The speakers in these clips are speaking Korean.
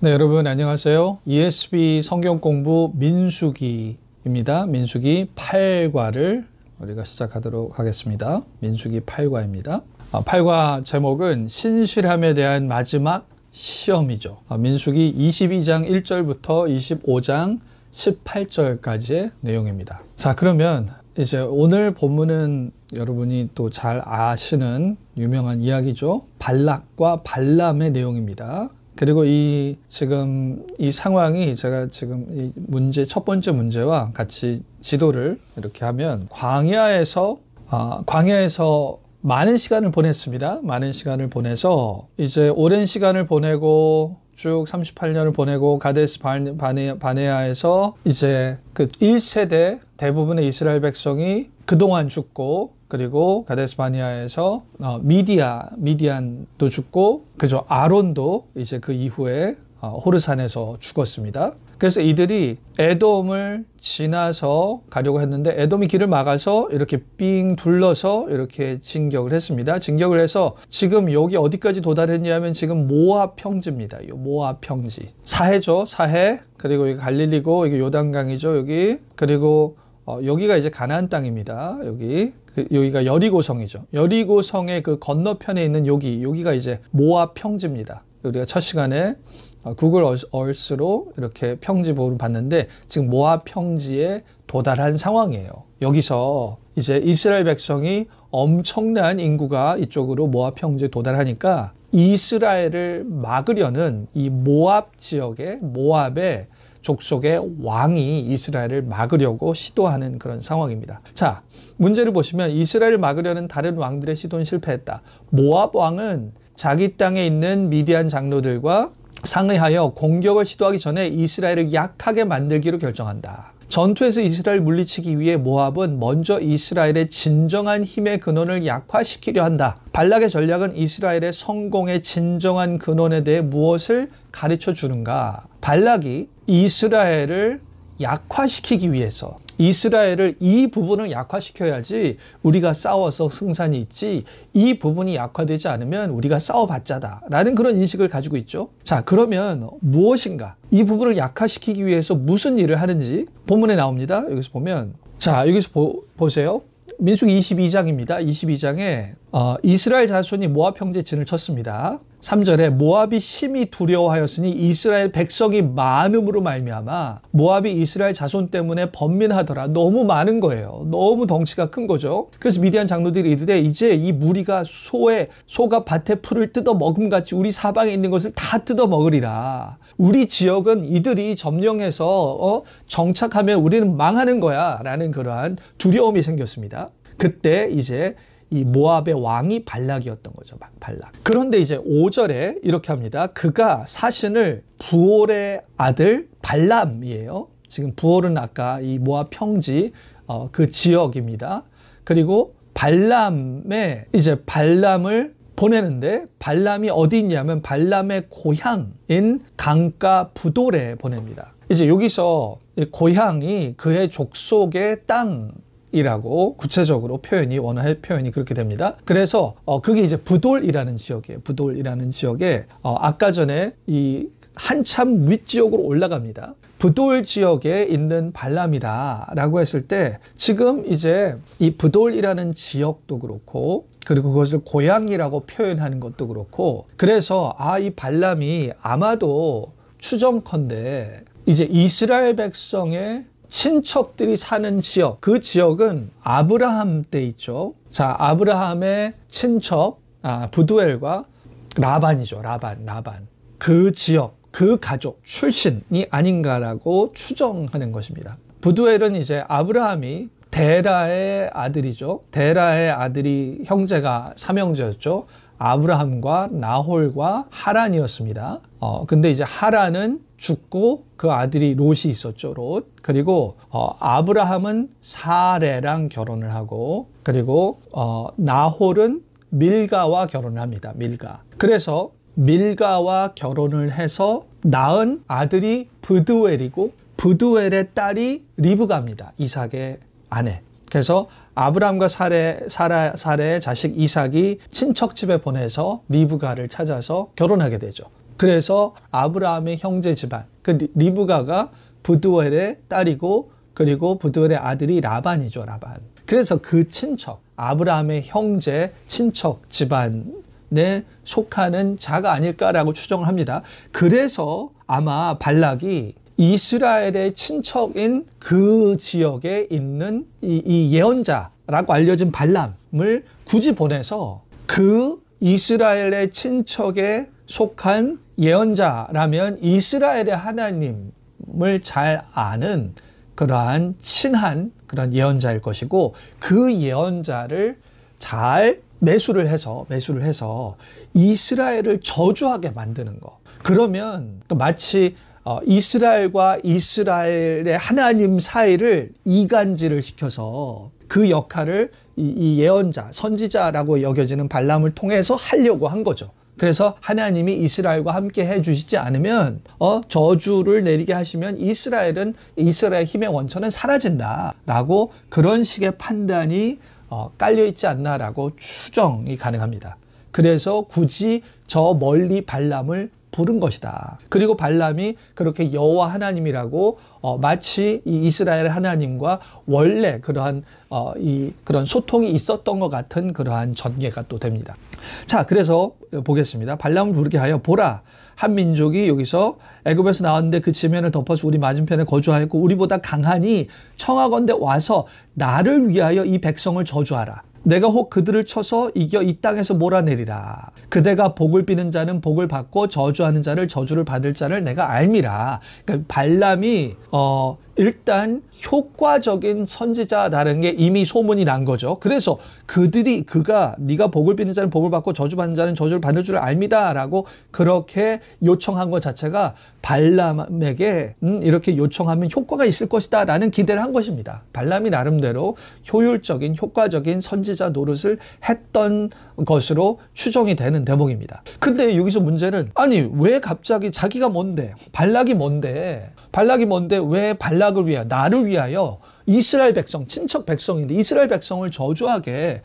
네, 여러분 안녕하세요. ESV 성경 공부 민수기입니다. 민수기 8과를 우리가 시작하도록 하겠습니다. 민수기 8과입니다. 8과 제목은 신실함에 대한 마지막 시험이죠. 민수기 22장 1절부터 25장 18절까지의 내용입니다. 자, 그러면 이제 오늘 본문은 여러분이 또 잘 아시는 유명한 이야기죠. 발락과 발람의 내용입니다. 그리고 지금 이 상황이 제가 지금 이 문제, 첫 번째 문제와 같이 지도를 이렇게 하면 광야에서 많은 시간을 보냈습니다. 많은 시간을 보내서 이제 오랜 시간을 보내고 쭉 38년을 보내고 가데스 바네아에서 이제 그 1세대 대부분의 이스라엘 백성이 그동안 죽고, 그리고 가데스 바네아에서 미디안도 죽고, 그죠? 아론도 이제 그 이후에 호르산에서 죽었습니다. 그래서 이들이 에돔을 지나서 가려고 했는데 에돔이 길을 막아서 이렇게 삥 둘러서 이렇게 진격을 했습니다. 진격을 해서 지금 여기 어디까지 도달했냐면 지금 모압 평지입니다. 이 모압 평지. 사해죠. 사해. 그리고 여기 갈릴리고 이게 요단강이죠. 여기. 그리고 여기가 이제 가나안 땅입니다. 여기가 여리고성이죠. 여리고성의 그 건너편에 있는 여기가 이제 모압 평지입니다. 우리가 첫 시간에 구글 얼스로 이렇게 평지 보호를 봤는데 지금 모압 평지에 도달한 상황이에요. 여기서 이제 이스라엘 백성이 엄청난 인구가 이쪽으로 모압 평지에 도달하니까 이스라엘을 막으려는 이 모압 지역의 모압의 족속의 왕이 이스라엘을 막으려고 시도하는 그런 상황입니다. 자, 문제를 보시면 이스라엘을 막으려는 다른 왕들의 시도는 실패했다. 모압 왕은 자기 땅에 있는 미디안 장로들과 상의하여 공격을 시도하기 전에 이스라엘을 약하게 만들기로 결정한다. 전투에서 이스라엘을 물리치기 위해 모압은 먼저 이스라엘의 진정한 힘의 근원을 약화시키려 한다. 발락의 전략은 이스라엘의 성공의 진정한 근원에 대해 무엇을 가르쳐 주는가? 발락이 이스라엘을 약화시키기 위해서, 이스라엘을 이 부분을 약화시켜야지 우리가 싸워서 승산이 있지, 이 부분이 약화되지 않으면 우리가 싸워봤자다 라는 그런 인식을 가지고 있죠. 자, 그러면 무엇인가? 이 부분을 약화시키기 위해서 무슨 일을 하는지 본문에 나옵니다. 여기서 보면, 자, 여기서 보세요. 민수기 22장입니다. 22장에 이스라엘 자손이 모압 평지에 진을 쳤습니다. 3절에 모압이 심히 두려워하였으니 이스라엘 백성이 많음으로 말미암아 모압이 이스라엘 자손 때문에 번민하더라. 너무 많은 거예요. 너무 덩치가 큰 거죠. 그래서 미디안 장로들이 이르되 이제 이 무리가 소가 밭의 풀을 뜯어 먹음같이 우리 사방에 있는 것을 다 뜯어 먹으리라. 우리 지역은 이들이 점령해서 정착하면 우리는 망하는 거야 라는 그러한 두려움이 생겼습니다. 그때 이제 이 모압의 왕이 발락이었던 거죠. 발락. 그런데 이제 5절에 이렇게 합니다. 그가 사신을 부올의 아들 발람이에요. 지금 부올은 아까 이 모압 평지 그 지역입니다. 그리고 발람을 보내는데 발람이 어디 있냐면 발람의 고향인 강가 부돌에 보냅니다. 이제 여기서 고향이 그의 족속의 땅이라고 구체적으로 원어의 표현이 그렇게 됩니다. 그래서 그게 이제 부돌이라는 지역이에요. 부돌이라는 지역에 아까 전에 이 한참 윗지역으로 올라갑니다. 부돌 지역에 있는 발람이다 라고 했을 때 지금 이제 이 부돌이라는 지역도 그렇고, 그리고 그것을 고향이라고 표현하는 것도 그렇고, 그래서 이 발람이 아마도 추정컨대 이제 이스라엘 백성의 친척들이 사는 지역, 그 지역은 아브라함 때 있죠. 자, 아브라함의 친척 부두엘과 라반이죠. 라반. 그 지역, 그 가족 출신이 아닌가라고 추정하는 것입니다. 부두엘은 이제 아브라함이 데라의 아들이죠. 데라의 아들이 형제가 삼형제였죠. 아브라함과 나홀과 하란이었습니다. 근데 이제 하란은 죽고 그 아들이 롯이 있었죠. 롯. 그리고 아브라함은 사레랑 결혼을 하고, 그리고 나홀은 밀가와 결혼을 합니다. 밀가. 그래서 밀가와 결혼을 해서 낳은 아들이 브두엘이고, 브두엘의 딸이 리브가입니다. 이삭의 아내. 그래서 아브라함과 사레의 자식 이삭이 친척 집에 보내서 리브가를 찾아서 결혼하게 되죠. 그래서 아브라함의 형제 집안, 그 리브가가 부두엘의 딸이고, 그리고 부두엘의 아들이 라반이죠, 라반. 그래서 그 친척, 아브라함의 형제 친척 집안에 속하는 자가 아닐까라고 추정을 합니다. 그래서 아마 발락이 이스라엘의 친척인 그 지역에 있는 이 예언자라고 알려진 발람을 굳이 보내서 그 이스라엘의 친척에 속한 예언자라면 이스라엘의 하나님을 잘 아는 그러한 친한 그런 예언자일 것이고, 그 예언자를 잘 매수를 해서 이스라엘을 저주하게 만드는 거. 그러면 마치 이스라엘과 이스라엘의 하나님 사이를 이간질을 시켜서 그 역할을 이 예언자, 선지자라고 여겨지는 발람을 통해서 하려고 한 거죠. 그래서 하나님이 이스라엘과 함께 해주시지 않으면 저주를 내리게 하시면 이스라엘의 힘의 원천은 사라진다라고, 그런 식의 판단이 깔려있지 않나라고 추정이 가능합니다. 그래서 굳이 저 멀리 발람을 부른 것이다. 그리고 발람이 그렇게 여호와 하나님이라고 마치 이 이스라엘 하나님과 원래 그러한 그런 소통이 있었던 것 같은 그러한 전개가 또 됩니다. 자, 그래서 보겠습니다. 발람을 부르게 하여 보라, 한 민족이 여기서 애굽에서 나왔는데 그 지면을 덮어서 우리 맞은편에 거주하였고 우리보다 강하니 청하건대 와서 나를 위하여 이 백성을 저주하라. 내가 혹 그들을 쳐서 이겨 이 땅에서 몰아내리라. 그대가 복을 비는 자는 복을 받고 저주하는 자를 저주를 받을 자를 내가 알미라. 그러니까 발람이 일단 효과적인 선지자라는 게 이미 소문이 난 거죠. 그래서 네가 복을 비는 자는 복을 받고 저주받는 자는 저주를 받을 줄 알미다라고 그렇게 요청한 것 자체가 발람에게 이렇게 요청하면 효과가 있을 것이다 라는 기대를 한 것입니다. 발람이 나름대로 효율적인 효과적인 선지자 노릇을 했던 것으로 추정이 되는 대목입니다. 근데 여기서 문제는, 아니 왜 갑자기 자기가 뭔데, 발락이 뭔데 왜 발락을 위하여, 나를 위하여 이스라엘 백성, 친척 백성인데 이스라엘 백성을 저주하게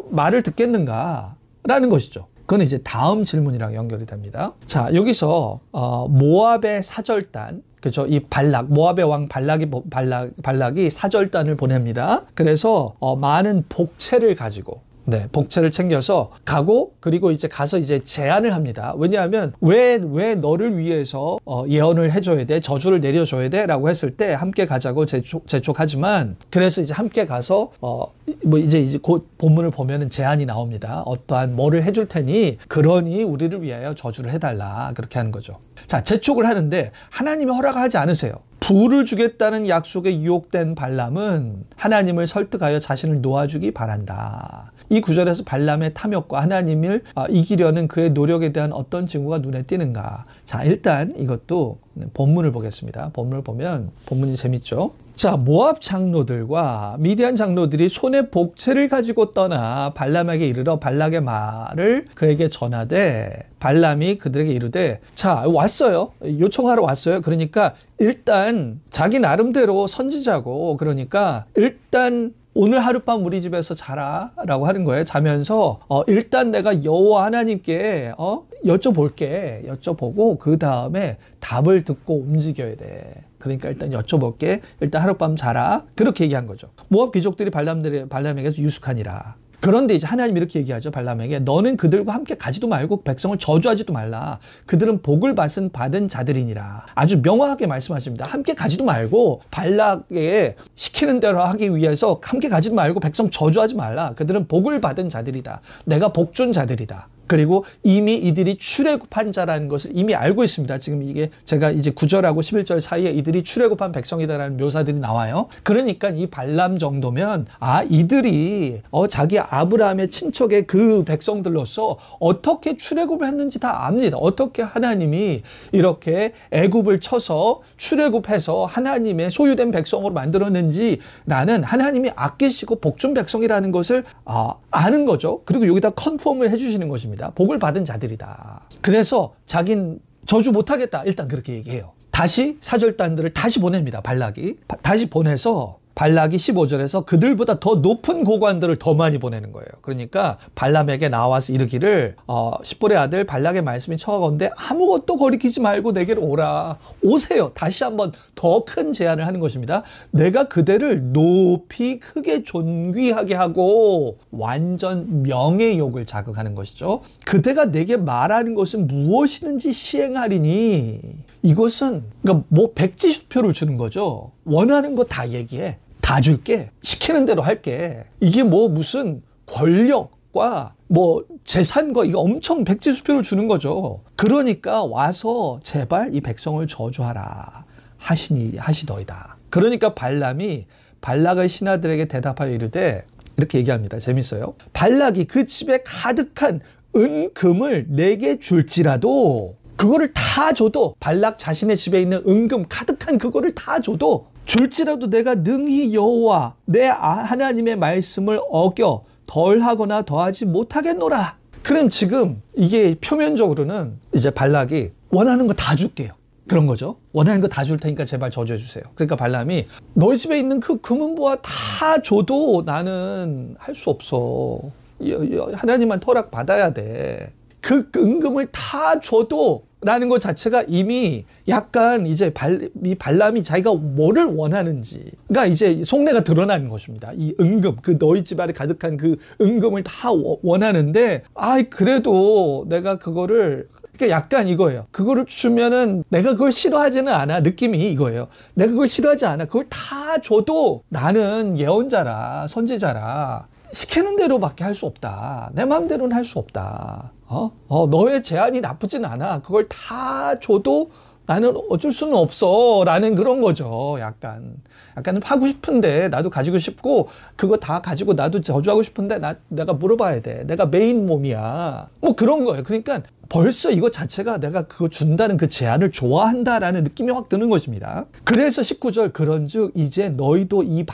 말을 듣겠는가 라는 것이죠. 그건 이제 다음 질문이랑 연결이 됩니다. 자, 여기서 모압의 사절단, 그죠? 이 모압의 왕 발락이 사절단을 보냅니다. 그래서 많은 복채를 가지고, 복채를 챙겨서 가고, 그리고 이제 가서 이제 제안을 합니다. 왜냐하면 왜 너를 위해서 예언을 해줘야 돼, 저주를 내려줘야 돼 라고 했을 때 함께 가자고 재촉하지만, 그래서 이제 함께 가서 이제 곧 본문을 보면은 제안이 나옵니다. 어떠한 뭐를 해줄 테니 그러니 우리를 위하여 저주를 해달라, 그렇게 하는 거죠. 자, 재촉을 하는데 하나님이 허락하지 않으세요. 부를 주겠다는 약속에 유혹된 발람은 하나님을 설득하여 자신을 놓아주기 바란다. 이 구절에서 발람의 탐욕과 하나님을 이기려는 그의 노력에 대한 어떤 징후가 눈에 띄는가. 자, 일단 이것도 본문을 보겠습니다. 본문을 보면 본문이 재밌죠. 자, 모압 장로들과 미디안 장로들이 손에 복채를 가지고 떠나 발람에게 이르러 발락의 말을 그에게 전하되, 발람이 그들에게 이르되, 자, 왔어요. 요청하러 왔어요. 그러니까 일단 자기 나름대로 선지자고, 그러니까 일단 오늘 하룻밤 우리 집에서 자라 라고 하는 거예요. 자면서 일단 내가 여호와 하나님께 여쭤보고 그 다음에 답을 듣고 움직여야 돼. 그러니까 일단 여쭤볼게, 일단 하룻밤 자라, 그렇게 얘기한 거죠. 모압 귀족들이 발람에게서 유숙하니라. 그런데 이제 하나님 이렇게 얘기하죠. 발람에게, 너는 그들과 함께 가지도 말고 백성을 저주하지도 말라. 그들은 복을 받은 자들이니라. 아주 명확하게 말씀하십니다. 함께 가지도 말고, 발락에 시키는 대로 하기 위해서 함께 가지도 말고 백성 저주하지 말라. 그들은 복을 받은 자들이다. 내가 복 준 자들이다. 그리고 이미 이들이 출애굽한 자라는 것을 이미 알고 있습니다. 지금 이게 제가 이제 9절하고 11절 사이에 이들이 출애굽한 백성이다라는 묘사들이 나와요. 그러니까 이 발람 정도면 이들이 자기 아브라함의 친척의 그 백성들로서 어떻게 출애굽을 했는지 다 압니다. 어떻게 하나님이 이렇게 애굽을 쳐서 출애굽해서 하나님의 소유된 백성으로 만들었는지, 나는 하나님이 아끼시고 복준 백성이라는 것을 아는 거죠. 그리고 여기다 컨펌을 해주시는 것입니다. 복을 받은 자들이다. 그래서 자긴 저주 못하겠다, 일단 그렇게 얘기해요. 다시 사절단들을 다시 보냅니다. 발락이 다시 보내서 발락이 15절에서 그들보다 더 높은 고관들을 더 많이 보내는 거예요. 그러니까 발람에게 나와서 이르기를 십볼의 아들 발락의 말씀이 청하건대 아무것도 거리키지 말고 내게로 오라. 오세요. 다시 한번 더 큰 제안을 하는 것입니다. 내가 그대를 높이 크게 존귀하게 하고 완전 명예욕을 자극하는 것이죠. 그대가 내게 말하는 것은 무엇이든지 시행하리니. 이것은 그러니까 뭐 백지수표를 주는 거죠. 원하는 거 다 얘기해. 다 줄게. 시키는 대로 할게. 이게 뭐 무슨 권력과 뭐 재산과 이거 엄청 백지수표를 주는 거죠. 그러니까 와서 제발 이 백성을 저주하라 하시더이다. 그러니까 발람이 발락의 신하들에게 대답하여 이르되 이렇게 얘기합니다. 재밌어요. 발락이 그 집에 가득한 은금을 내게 줄지라도 그거를 다 줘도 발락 자신의 집에 있는 은금 가득한 그거를 다 줘도 줄지라도 내가 능히 여호와 내 하나님의 말씀을 어겨 덜하거나 더하지 못하겠노라. 그럼 지금 이게 표면적으로는 이제 발락이 원하는 거 다 줄게요. 그런 거죠. 원하는 거 다 줄 테니까 제발 저주해 주세요. 그러니까 발람이 너희 집에 있는 그 금은보화 다 줘도 나는 할 수 없어. 하나님한테 허락 받아야 돼. 그 은금을 다 줘도 라는 것 자체가 이미 약간 이제 이 발람이 자기가 뭐를 원하는지가 이제 속내가 드러나는 것입니다. 이 은금, 그 너희 집 안에 가득한 그 은금을 다 원하는데, 그래도 내가 그거를, 그러니까 약간 이거예요. 그거를 주면은 내가 그걸 싫어하지는 않아. 느낌이 이거예요. 내가 그걸 싫어하지 않아. 그걸 다 줘도 나는 예언자라, 선지자라. 시키는 대로밖에 할 수 없다. 내 마음대로는 할 수 없다. 너의 제안이 나쁘진 않아. 그걸 다 줘도 나는 어쩔 수는 없어. 라는 그런 거죠. 약간 하고 싶은데 나도 가지고 싶고 그거 다 가지고 나도 저주하고 싶은데 내가 물어봐야 돼. 내가 메인 몸이야. 뭐 그런 거예요. 그러니까 벌써 이거 자체가 내가 그거 준다는 그 제안을 좋아한다라는 느낌이 확 드는 것입니다. 그래서 19절 그런즉 이제 너희도 이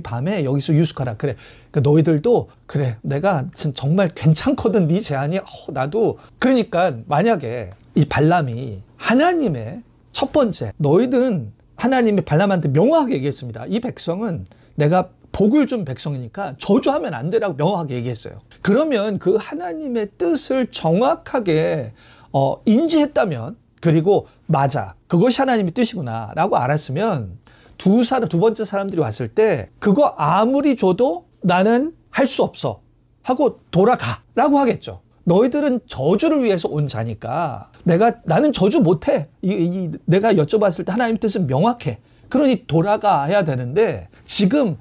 밤에 여기서 유숙하라. 그래. 그러니까 너희들도 그래. 내가 정말 괜찮거든. 네 제안이. 나도. 그러니까 만약에 이 발람이 하나님의 첫 번째 너희들은 하나님이 발람한테 명확하게 얘기했습니다. 이 백성은 내가 복을 준 백성이니까 저주하면 안 되라고 명확하게 얘기했어요. 그러면 그 하나님의 뜻을 정확하게 인지했다면 그리고 맞아 그것이 하나님의 뜻이구나 라고 알았으면 두 번째 사람들이 왔을 때 그거 아무리 줘도 나는 할 수 없어 하고 돌아가 라고 하겠죠. 너희들은 저주를 위해서 온 자니까 나는 저주 못해. 내가 여쭤봤을 때 하나님 뜻은 명확해. 그러니 돌아가야 되는데 지금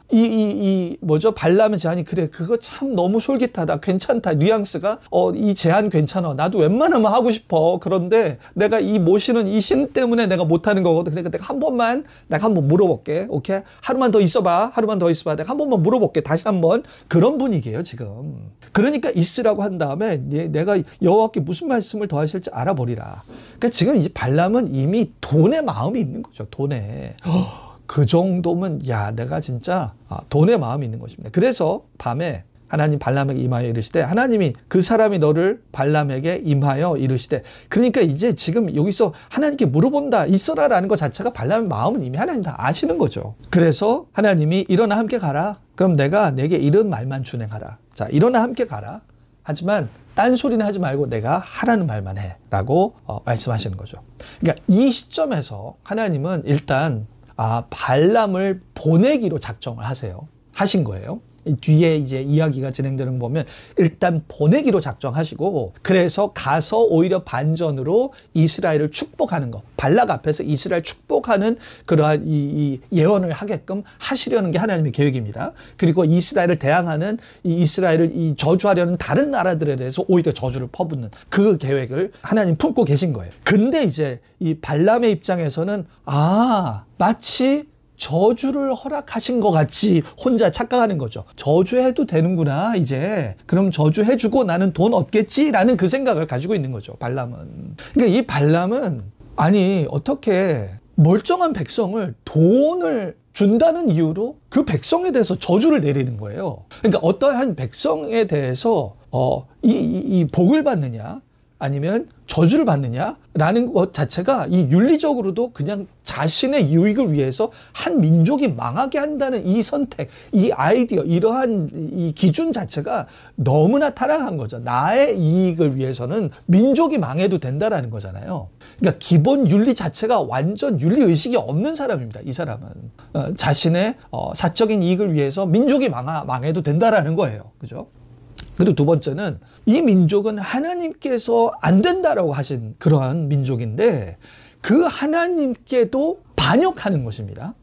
발람의 제안이 그래 그거 참 너무 솔깃하다 괜찮다 뉘앙스가 이 제안 괜찮아 나도 웬만하면 하고 싶어 그런데 내가 이 모시는 이 신 때문에 내가 못하는 거거든. 그러니까 내가 한번 물어볼게. 오케이 하루만 더 있어봐 내가 한 번만 물어볼게. 다시 한번 그런 분위기예요 지금. 그러니까 있으라고 한 다음에 내가 여호와께 무슨 말씀을 더 하실지 알아보리라. 그러니까 지금 이 발람은 이미 돈의 마음이 있는 거죠. 돈에 그 정도면 내가 진짜 돈의 마음이 있는 것입니다. 그래서 밤에 하나님 발람에게 임하여 이르시되 하나님이 그 사람이 너를 발람에게 임하여 이르시되 그러니까 이제 지금 여기서 하나님께 물어본다 있어라라는 것 자체가 발람의 마음은 이미 하나님 다 아시는 거죠. 그래서 하나님이 일어나 함께 가라. 그럼 내가 내게 이런 말만 준행하라. 자 일어나 함께 가라. 하지만 딴소리는 하지 말고 내가 하라는 말만 해 라고 말씀하시는 거죠. 그러니까 이 시점에서 하나님은 일단 발람을 보내기로 작정을 하신 거예요. 뒤에 이제 이야기가 진행되는 거 보면 일단 보내기로 작정하시고 그래서 가서 오히려 반전으로 이스라엘을 축복하는 거 발락 앞에서 이스라엘 축복하는 그러한 이 예언을 하게끔 하시려는 게 하나님의 계획입니다. 그리고 이스라엘을 대항하는 이스라엘을 저주하려는 다른 나라들에 대해서 오히려 저주를 퍼붓는 그 계획을 하나님 품고 계신 거예요. 근데 이제 이 발람의 입장에서는 마치 저주를 허락하신 것 같이 혼자 착각하는 거죠. 저주해도 되는구나 이제. 그럼 저주해주고 나는 돈 얻겠지 라는 그 생각을 가지고 있는 거죠. 발람은. 그러니까 이 발람은 어떻게 멀쩡한 백성을 돈을 준다는 이유로 그 백성에 대해서 저주를 내리는 거예요. 그러니까 어떠한 백성에 대해서 이 복을 받느냐 아니면 저주를 받느냐라는 것 자체가 이 윤리적으로도 그냥 자신의 유익을 위해서 한 민족이 망하게 한다는 이 선택, 이 아이디어, 이러한 이 기준 자체가 너무나 타락한 거죠. 나의 이익을 위해서는 민족이 망해도 된다라는 거잖아요. 그러니까 기본 윤리 자체가 완전 윤리의식이 없는 사람입니다. 이 사람은. 자신의 사적인 이익을 위해서 민족이 망해도 된다라는 거예요. 그죠? 그리고 두 번째는 이 민족은 하나님께서 안 된다라고 하신 그러한 민족인데 그 하나님께도 반역하는 것입니다.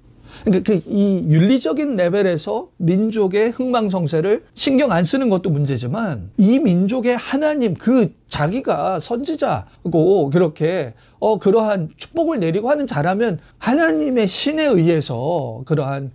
그러니까 이 윤리적인 레벨에서 민족의 흥망성쇠를 신경 안 쓰는 것도 문제지만 이 민족의 하나님, 그 자기가 선지자고 그렇게 그러한 축복을 내리고 하는 자라면 하나님의 신에 의해서 그러한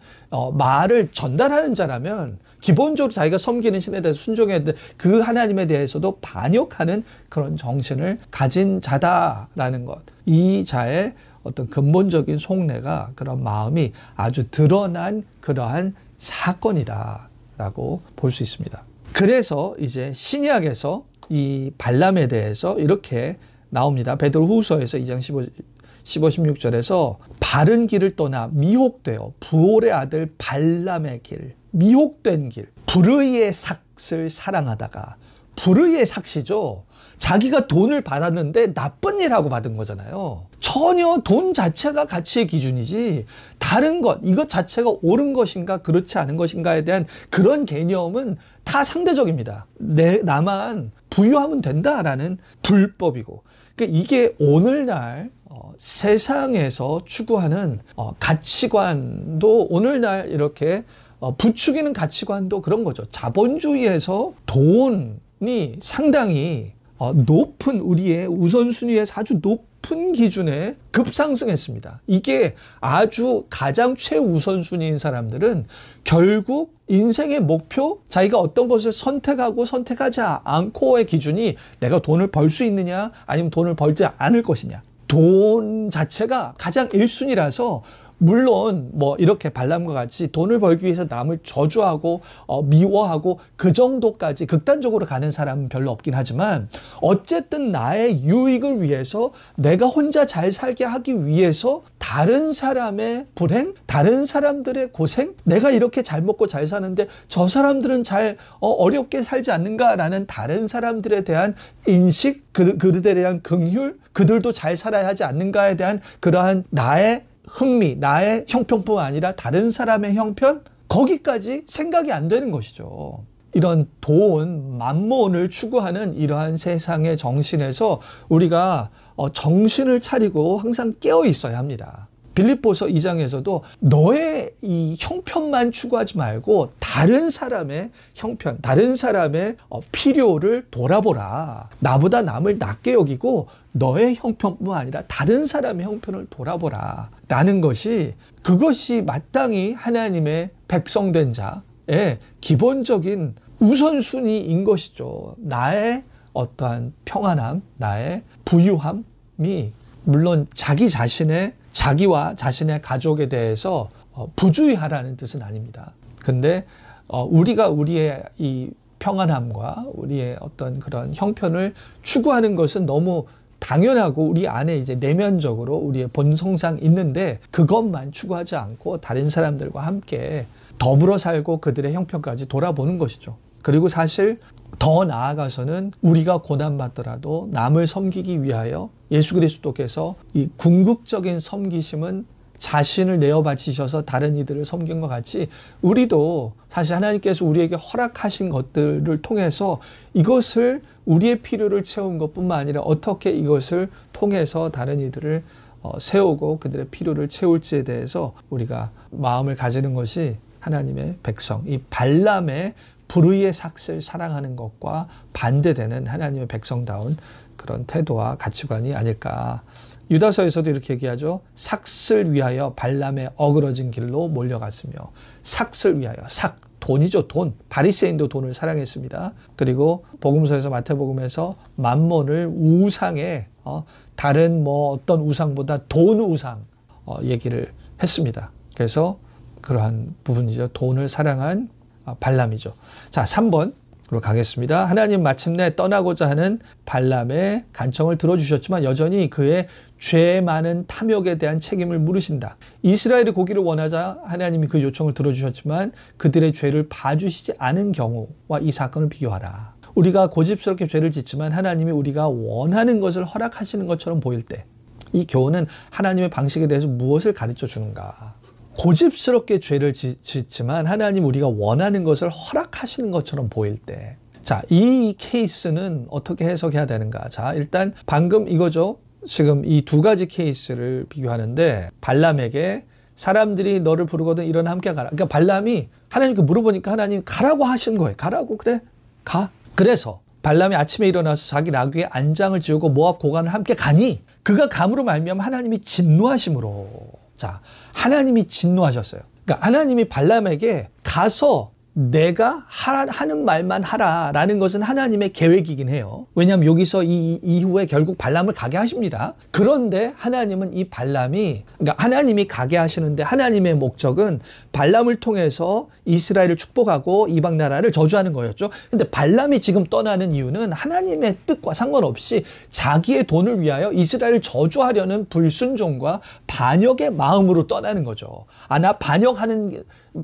말을 전달하는 자라면 기본적으로 자기가 섬기는 신에 대해서 순종해야 되는데 그 하나님에 대해서도 반역하는 그런 정신을 가진 자다라는 것. 이 자의 어떤 근본적인 속내가 그런 마음이 아주 드러난 그러한 사건이다라고 볼 수 있습니다. 그래서 이제 신약에서 이 발람에 대해서 이렇게 나옵니다. 베드로후서에서 2장 15, 16절에서 바른 길을 떠나 미혹되어 부올의 아들 발람의 길, 미혹된 길, 불의의 삭을 사랑하다가, 불의의 삭시죠. 자기가 돈을 받았는데 나쁜 일하고 받은 거잖아요. 전혀 돈 자체가 가치의 기준이지 다른 것, 이것 자체가 옳은 것인가 그렇지 않은 것인가에 대한 그런 개념은 다 상대적입니다. 나만 부유하면 된다라는 불법이고, 그러니까 이게 오늘날 세상에서 추구하는 가치관도 오늘날 이렇게 부추기는 가치관도 그런 거죠. 자본주의에서 돈이 상당히 높은, 우리의 우선순위에서 아주 높은 기준에 급상승했습니다. 이게 아주 가장 최우선순위인 사람들은 결국 인생의 목표, 자기가 어떤 것을 선택하고 선택하지 않고의 기준이 내가 돈을 벌 수 있느냐 아니면 돈을 벌지 않을 것이냐. 돈 자체가 가장 1순위라서 물론 뭐 이렇게 발람과 같이 돈을 벌기 위해서 남을 저주하고 미워하고 그 정도까지 극단적으로 가는 사람은 별로 없긴 하지만 어쨌든 나의 유익을 위해서 내가 혼자 잘 살게 하기 위해서 다른 사람의 불행, 다른 사람들의 고생, 내가 이렇게 잘 먹고 잘 사는데 저 사람들은 잘 어렵게 살지 않는가라는 다른 사람들에 대한 인식, 그들에 대한 긍휼, 그들도 잘 살아야 하지 않는가에 대한 그러한 나의 흥미, 나의 형편뿐만 아니라 다른 사람의 형편, 거기까지 생각이 안 되는 것이죠. 이런 돈, 만몬을 추구하는 이러한 세상의 정신에서 우리가 정신을 차리고 항상 깨어 있어야 합니다. 빌립보서 2장에서도 너의 이 형편만 추구하지 말고 다른 사람의 형편, 다른 사람의 필요를 돌아보라. 나보다 남을 낮게 여기고 너의 형편뿐만 아니라 다른 사람의 형편을 돌아보라. 라는 것이, 그것이 마땅히 하나님의 백성된 자의 기본적인 우선순위인 것이죠. 나의 어떠한 평안함, 나의 부유함이 물론 자기 자신의, 자기와 자신의 가족에 대해서 부주의하라는 뜻은 아닙니다. 근데 우리가 우리의 이 평안함과 우리의 어떤 그런 형편을 추구하는 것은 너무 당연하고 우리 안에 이제 내면적으로 우리의 본성상 있는데 그것만 추구하지 않고 다른 사람들과 함께 더불어 살고 그들의 형편까지 돌아보는 것이죠. 그리고 사실 더 나아가서는 우리가 고난받더라도 남을 섬기기 위하여 예수 그리스도께서 이 궁극적인 섬기심은 자신을 내어 바치셔서 다른 이들을 섬긴 것 같이 우리도 사실 하나님께서 우리에게 허락하신 것들을 통해서 이것을 우리의 필요를 채운 것뿐만 아니라 어떻게 이것을 통해서 다른 이들을 세우고 그들의 필요를 채울지에 대해서 우리가 마음을 가지는 것이 하나님의 백성, 이 발람의 불의의 삭을 사랑하는 것과 반대되는 하나님의 백성다운 그런 태도와 가치관이 아닐까. 유다서에서도 이렇게 얘기하죠. 삭을 위하여 발람의 어그러진 길로 몰려갔으며, 삭을 위하여, 삭, 돈이죠, 돈. 바리새인도 돈을 사랑했습니다. 그리고 복음서에서, 마태복음에서 만몬을 우상에, 다른 뭐 어떤 우상보다 돈 우상 얘기를 했습니다. 그래서 그러한 부분이죠. 돈을 사랑한 발람이죠. 자, 3번. 로 가겠습니다. 하나님 마침내 떠나고자 하는 발람의 간청을 들어주셨지만 여전히 그의 죄 많은 탐욕에 대한 책임을 물으신다. 이스라엘이 고기를 원하자 하나님이 그 요청을 들어주셨지만 그들의 죄를 봐주시지 않은 경우와 이 사건을 비교하라. 우리가 고집스럽게 죄를 짓지만 하나님이 우리가 원하는 것을 허락하시는 것처럼 보일 때 이 교훈은 하나님의 방식에 대해서 무엇을 가르쳐 주는가. 고집스럽게 죄를 짓지만 하나님 우리가 원하는 것을 허락하시는 것처럼 보일 때, 자, 이 케이스는 어떻게 해석해야 되는가. 자, 일단 방금 이거죠. 지금 이 두 가지 케이스를 비교하는데 발람에게 사람들이 너를 부르거든 일어나 함께 가라. 그러니까 발람이 하나님께 물어보니까 하나님이 가라고 하신 거예요. 가라고. 그래, 가. 그래서 발람이 아침에 일어나서 자기 나귀에 안장을 지우고 모압 고관을 함께 가니 그가 감으로 말미암아 하나님이 진노하심으로. 자, 하나님이 진노하셨어요. 그러니까 하나님이 발람에게 가서 내가 하는 말만 하라라는 것은 하나님의 계획이긴 해요. 왜냐하면 여기서 이 이후에 결국 발람을 가게 하십니다. 그런데 하나님은 이 발람이, 그러니까 하나님이 가게 하시는데 하나님의 목적은 발람을 통해서 이스라엘을 축복하고 이방 나라를 저주하는 거였죠. 근데 발람이 지금 떠나는 이유는 하나님의 뜻과 상관없이 자기의 돈을 위하여 이스라엘을 저주하려는 불순종과 반역의 마음으로 떠나는 거죠. 아, 나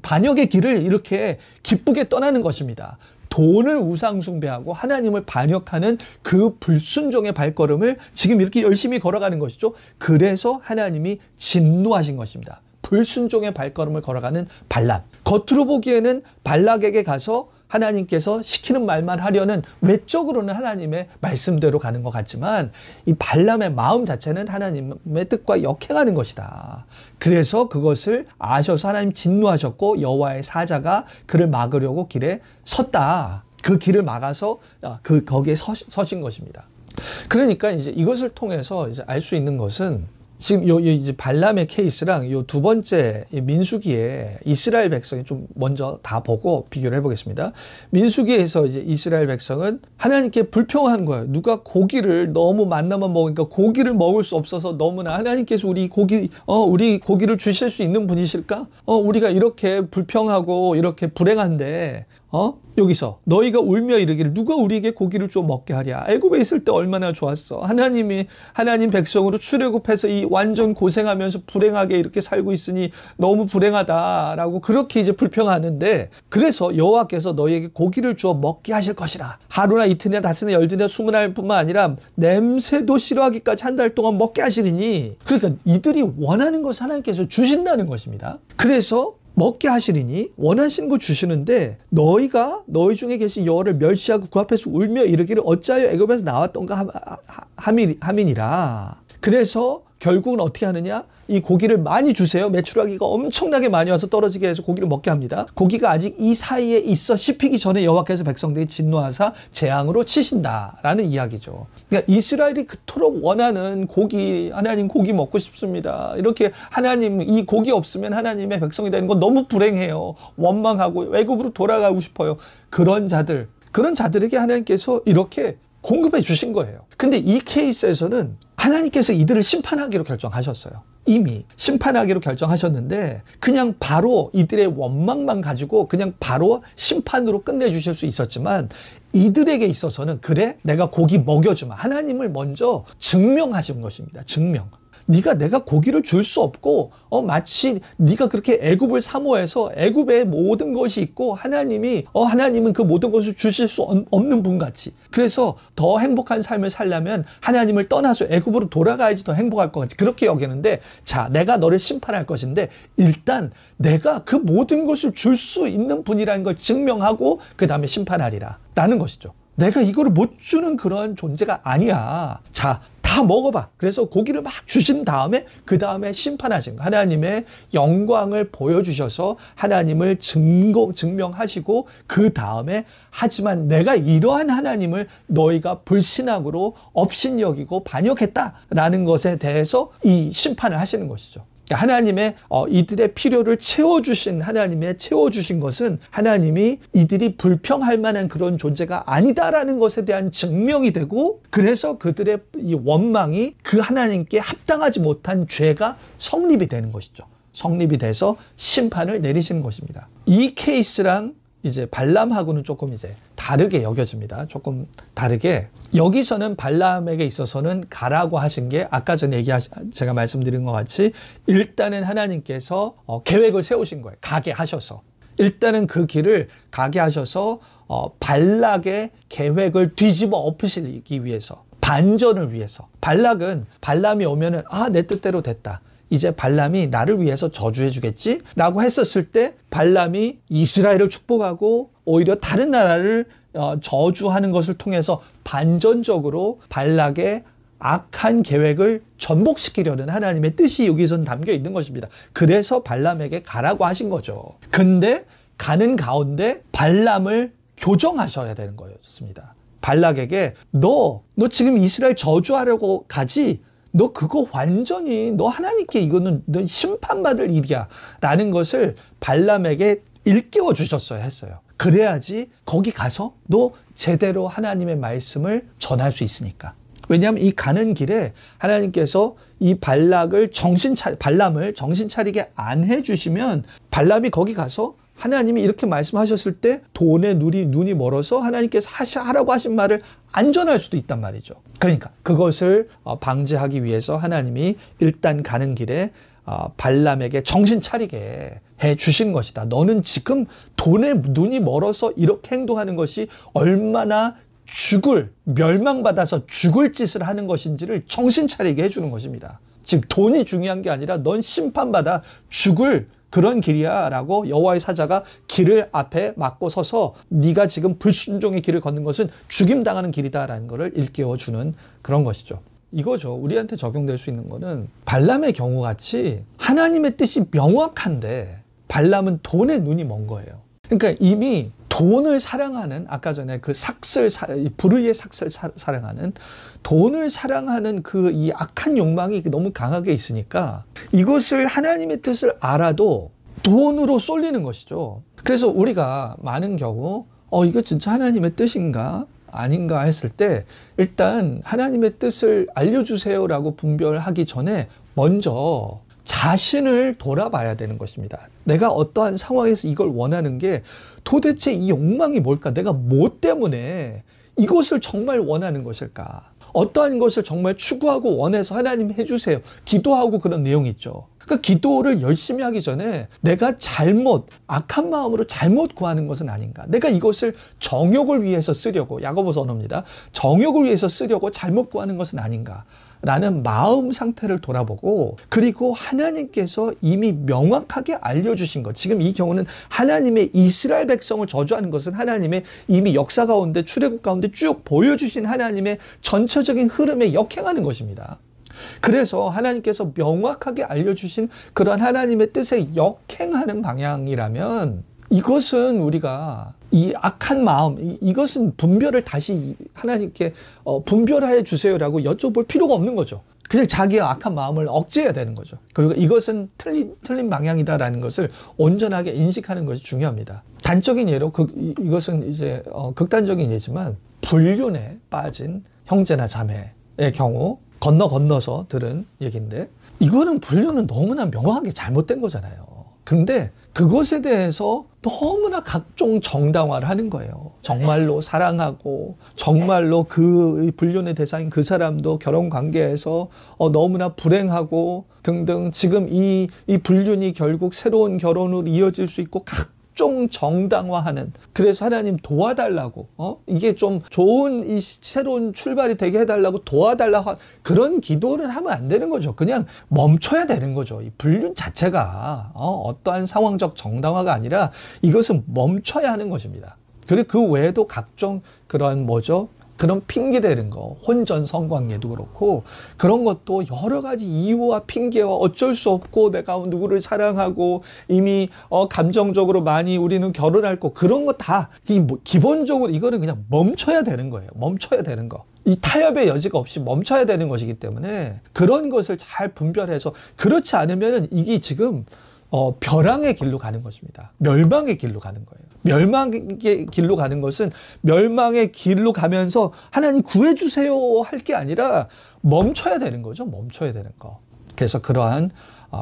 반역의 길을 이렇게 기쁘게 떠나는 것입니다. 돈을 우상 숭배하고 하나님을 반역하는 그 불순종의 발걸음을 지금 이렇게 열심히 걸어가는 것이죠. 그래서 하나님이 진노하신 것입니다. 불순종의 발걸음을 걸어가는 발람. 겉으로 보기에는 발락에게 가서 하나님께서 시키는 말만 하려는 외적으로는 하나님의 말씀대로 가는 것 같지만 이 발람의 마음 자체는 하나님의 뜻과 역행하는 것이다. 그래서 그것을 아셔서 하나님 진노하셨고 여호와의 사자가 그를 막으려고 길에 섰다. 그 길을 막아서 거기에 서신 것입니다. 그러니까 이제 이것을 통해서 이제 알 수 있는 것은 지금 이제 발람의 케이스랑 요 두 번째 민수기에 이스라엘 백성이 좀 먼저 다 보고 비교를 해보겠습니다. 민수기에서 이제 이스라엘 백성은 하나님께 불평한 거예요. 누가 고기를 너무 만나만 먹으니까 고기를 먹을 수 없어서 너무나 하나님께서 우리 고기를 주실 수 있는 분이실까? 우리가 이렇게 불평하고 이렇게 불행한데 여기서 너희가 울며 이르기를 누가 우리에게 고기를 줘 먹게 하랴. 애굽에 있을 때 얼마나 좋았어. 하나님 백성으로 출애굽해서 이 완전 고생하면서 불행하게 이렇게 살고 있으니 너무 불행하다라고 그렇게 이제 불평하는데, 그래서 여호와께서 너희에게 고기를 주어 먹게 하실 것이라. 하루나 이틀이나 닷새나 열흘이나 20날뿐만 아니라 냄새도 싫어하기까지 한 달 동안 먹게 하시리니. 그러니까 이들이 원하는 것을 하나님께서 주신다는 것입니다. 그래서 먹게 하시리니 원하시는 거 주시는데 너희가 너희 중에 계신 여호와를 멸시하고 그 앞에서 울며 이르기를 어찌하여 애굽에서 나왔던가 함이니라. 그래서 결국은 어떻게 하느냐? 이 고기를 많이 주세요. 메추라기가 엄청나게 많이 와서 떨어지게 해서 고기를 먹게 합니다. 고기가 아직 이 사이에 있어 씹히기 전에 여호와께서 백성들이 진노하사 재앙으로 치신다라는 이야기죠. 그러니까 이스라엘이 그토록 원하는 고기, 하나님 고기 먹고 싶습니다. 이렇게 하나님 이 고기 없으면 하나님의 백성이 되는 건 너무 불행해요. 원망하고 외국으로 돌아가고 싶어요. 그런 자들에게 하나님께서 이렇게 공급해 주신 거예요. 근데 이 케이스에서는 하나님께서 이들을 심판하기로 결정하셨어요. 이미 심판하기로 결정하셨는데 그냥 바로 이들의 원망만 가지고 그냥 바로 심판으로 끝내주실 수 있었지만 이들에게 있어서는 그래 내가 고기 먹여주마. 하나님을 먼저 증명하신 것입니다. 증명. 내가 고기를 줄 수 없고 마치 네가 그렇게 애굽을 사모해서 애굽에 모든 것이 있고 하나님은 그 모든 것을 주실 수 없는 분 같이, 그래서 더 행복한 삶을 살려면 하나님을 떠나서 애굽으로 돌아가야지 더 행복할 것 같이 그렇게 여기는데, 자, 내가 너를 심판할 것인데 일단 내가 그 모든 것을 줄 수 있는 분이라는 걸 증명하고 그 다음에 심판하리라 라는 것이죠. 내가 이거를 못 주는 그런 존재가 아니야. 자, 다 먹어봐. 그래서 고기를 막 주신 다음에 그 다음에 심판하신 거. 하나님의 영광을 보여주셔서 하나님을 증명하시고 그 다음에 하지만 내가 이러한 하나님을 너희가 불신앙으로 업신여기고 반역했다라는 것에 대해서 이 심판을 하시는 것이죠. 하나님의 이들의 필요를 채워주신 것은 하나님이 이들이 불평할 만한 그런 존재가 아니다라는 것에 대한 증명이 되고, 그래서 그들의 이 원망이 그 하나님께 합당하지 못한 죄가 성립이 되는 것이죠. 성립이 돼서 심판을 내리시는 것입니다. 이 케이스랑 이제 발람하고는 조금 이제 다르게 여겨집니다. 조금 다르게. 여기서는 발람에게 있어서는 가라고 하신 게 아까 전에 제가 말씀드린 것 같이 일단은 하나님께서 계획을 세우신 거예요. 가게 하셔서. 일단은 그 길을 가게 하셔서 발락의 계획을 뒤집어 엎으시기 위해서, 반전을 위해서. 발람이 오면은 내 뜻대로 됐다. 이제 발람이 나를 위해서 저주해 주겠지? 라고 했었을 때 발람이 이스라엘을 축복하고 오히려 다른 나라를 저주하는 것을 통해서 반전적으로 발락의 악한 계획을 전복시키려는 하나님의 뜻이 여기서는 담겨 있는 것입니다. 그래서 발람에게 가라고 하신 거죠. 근데 가는 가운데 발람을 교정하셔야 되는 거였습니다. 발락에게 너 지금 이스라엘 저주하려고 가지? 너 그거 완전히 너 하나님께 이거는 너 심판받을 일이야 라는 것을 발람에게 일깨워 주셨어야 했어요. 그래야지 거기 가서 너 제대로 하나님의 말씀을 전할 수 있으니까. 왜냐하면 이 가는 길에 하나님께서 이 발람을 정신 차리게 안 해주시면 발람이 거기 가서 하나님이 이렇게 말씀하셨을 때 돈에 눈이 멀어서 하나님께서 하라고 하신 말을 안 전할 수도 있단 말이죠. 그러니까 그것을 방지하기 위해서 하나님이 일단 가는 길에 발람에게 정신 차리게 해 주신 것이다. 너는 지금 돈에 눈이 멀어서 이렇게 행동하는 것이 얼마나 멸망받아서 죽을 짓을 하는 것인지를 정신 차리게 해주는 것입니다. 지금 돈이 중요한 게 아니라 넌 심판받아 죽을 그런 길이야 라고 여호와의 사자가 길을 앞에 막고 서서 네가 지금 불순종의 길을 걷는 것은 죽임당하는 길이다 라는 것을 일깨워주는 그런 것이죠. 이거죠. 우리한테 적용될 수 있는 거는 발람의 경우같이 하나님의 뜻이 명확한데 발람은 돈에 눈이 먼 거예요. 그러니까 이미 돈을 사랑하는, 아까 전에 그 불의의 삭슬 사랑하는, 돈을 사랑하는 그 이 악한 욕망이 너무 강하게 있으니까 이것을 하나님의 뜻을 알아도 돈으로 쏠리는 것이죠. 그래서 우리가 많은 경우 이거 진짜 하나님의 뜻인가 아닌가 했을 때 일단 하나님의 뜻을 알려주세요라고 분별하기 전에 먼저 자신을 돌아봐야 되는 것입니다. 내가 어떠한 상황에서 이걸 원하는 게 도대체 이 욕망이 뭘까? 내가 뭐 때문에 이것을 정말 원하는 것일까? 어떠한 것을 정말 추구하고 원해서 하나님 해주세요. 기도하고 그런 내용이 있죠. 그 기도를 열심히 하기 전에 내가 악한 마음으로 잘못 구하는 것은 아닌가? 내가 이것을 정욕을 위해서 쓰려고, 야고보서 언어입니다. 정욕을 위해서 쓰려고 잘못 구하는 것은 아닌가? 라는 마음 상태를 돌아보고, 그리고 하나님께서 이미 명확하게 알려주신 것, 지금 이 경우는 하나님의 이스라엘 백성을 저주하는 것은 하나님의 이미 역사 가운데 출애굽 가운데 쭉 보여주신 하나님의 전체적인 흐름에 역행하는 것입니다. 그래서 하나님께서 명확하게 알려주신 그런 하나님의 뜻에 역행하는 방향이라면 이것은 우리가 이 악한 마음, 이것은 분별을 다시 하나님께 분별해 주세요라고 여쭤볼 필요가 없는 거죠. 그냥 자기의 악한 마음을 억제해야 되는 거죠. 그리고 이것은 틀린 방향이다라는 것을 온전하게 인식하는 것이 중요합니다. 단적인 예로 이것은 이제 극단적인 예지만 불륜에 빠진 형제나 자매의 경우 건너서 들은 얘기인데, 이거는 불륜은 너무나 명확하게 잘못된 거잖아요. 근데 그것에 대해서 너무나 각종 정당화를 하는 거예요. 정말로 사랑하고 정말로 그 불륜의 대상인 그 사람도 결혼 관계에서 너무나 불행하고 등등, 지금 이 불륜이 결국 새로운 결혼으로 이어질 수 있고 각종 정당화하는, 그래서 하나님 도와달라고, 이게 좀 좋은 이 새로운 출발이 되게 해달라고 도와달라고 그런 기도를 하면 안 되는 거죠. 그냥 멈춰야 되는 거죠. 이 불륜 자체가 어떠한 상황적 정당화가 아니라 이것은 멈춰야 하는 것입니다. 그리고 그 외에도 각종 그런 그런 핑계대는 거, 혼전 성관계도 그렇고 그런 것도 여러 가지 이유와 핑계와 어쩔 수 없고 내가 누구를 사랑하고 이미 감정적으로 많이 우리는 결혼할 거, 그런 거 다 기본적으로 이거는 그냥 멈춰야 되는 거예요. 멈춰야 되는 거. 이 타협의 여지가 없이 멈춰야 되는 것이기 때문에 그런 것을 잘 분별해서, 그렇지 않으면 이게 지금 벼랑의 길로 가는 것입니다. 멸망의 길로 가는 거예요. 멸망의 길로 가는 것은 멸망의 길로 가면서 하나님 구해주세요 할 게 아니라 멈춰야 되는 거죠. 멈춰야 되는 거. 그래서 그러한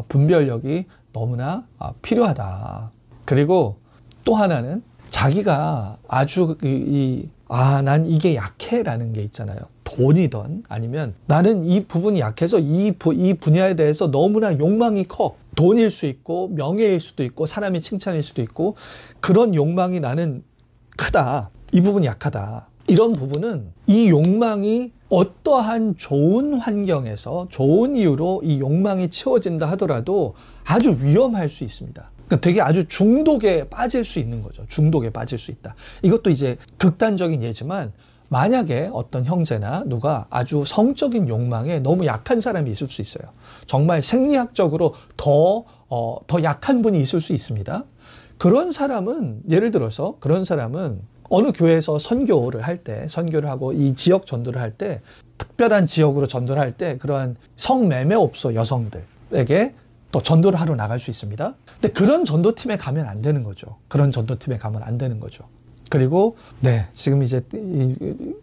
분별력이 너무나 필요하다. 그리고 또 하나는 자기가 아주 난 이게 약해라는 게 있잖아요. 돈이든 아니면 나는 이 부분이 약해서 이 분야에 대해서 너무나 욕망이 커. 돈일 수 있고 명예일 수도 있고 사람이 칭찬일 수도 있고 그런 욕망이 나는 크다. 이 부분이 약하다. 이런 부분은 이 욕망이 어떠한 좋은 환경에서 좋은 이유로 이 욕망이 채워진다 하더라도 아주 위험할 수 있습니다. 그러니까 되게 아주 중독에 빠질 수 있는 거죠. 중독에 빠질 수 있다. 이것도 이제 극단적인 예지만 만약에 어떤 형제나 누가 아주 성적인 욕망에 너무 약한 사람이 있을 수 있어요. 정말 생리학적으로 더 약한 분이 있을 수 있습니다. 그런 사람은 예를 들어서 그런 사람은 어느 교회에서 선교를 할 때, 선교를 하고 이 지역 전도를 할 때, 특별한 지역으로 전도를 할 때 그러한 성매매업소 여성들에게 또 전도를 하러 나갈 수 있습니다. 근데 그런 전도팀에 가면 안 되는 거죠. 그런 전도팀에 가면 안 되는 거죠. 그리고 지금 이제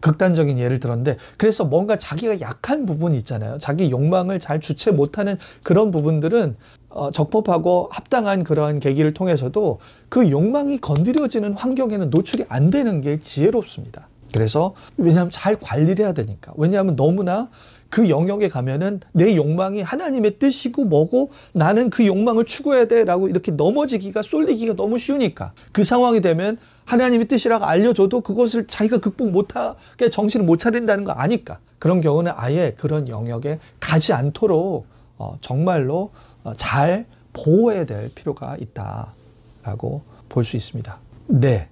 극단적인 예를 들었는데 그래서 뭔가 자기가 약한 부분이 있잖아요. 자기 욕망을 잘 주체 못하는 그런 부분들은 적법하고 합당한 그러한 계기를 통해서도 그 욕망이 건드려지는 환경에는 노출이 안 되는 게 지혜롭습니다. 그래서 왜냐하면 잘 관리를 해야 되니까. 왜냐하면 너무나 그 영역에 가면은 내 욕망이 하나님의 뜻이고 뭐고 나는 그 욕망을 추구해야 돼 라고 이렇게 넘어지기가 쏠리기가 너무 쉬우니까 그 상황이 되면 하나님의 뜻이라고 알려줘도 그것을 자기가 극복 못하게 정신을 못 차린다는 거 아니까 그런 경우는 아예 그런 영역에 가지 않도록 정말로 잘 보호해야 될 필요가 있다라고 볼 수 있습니다.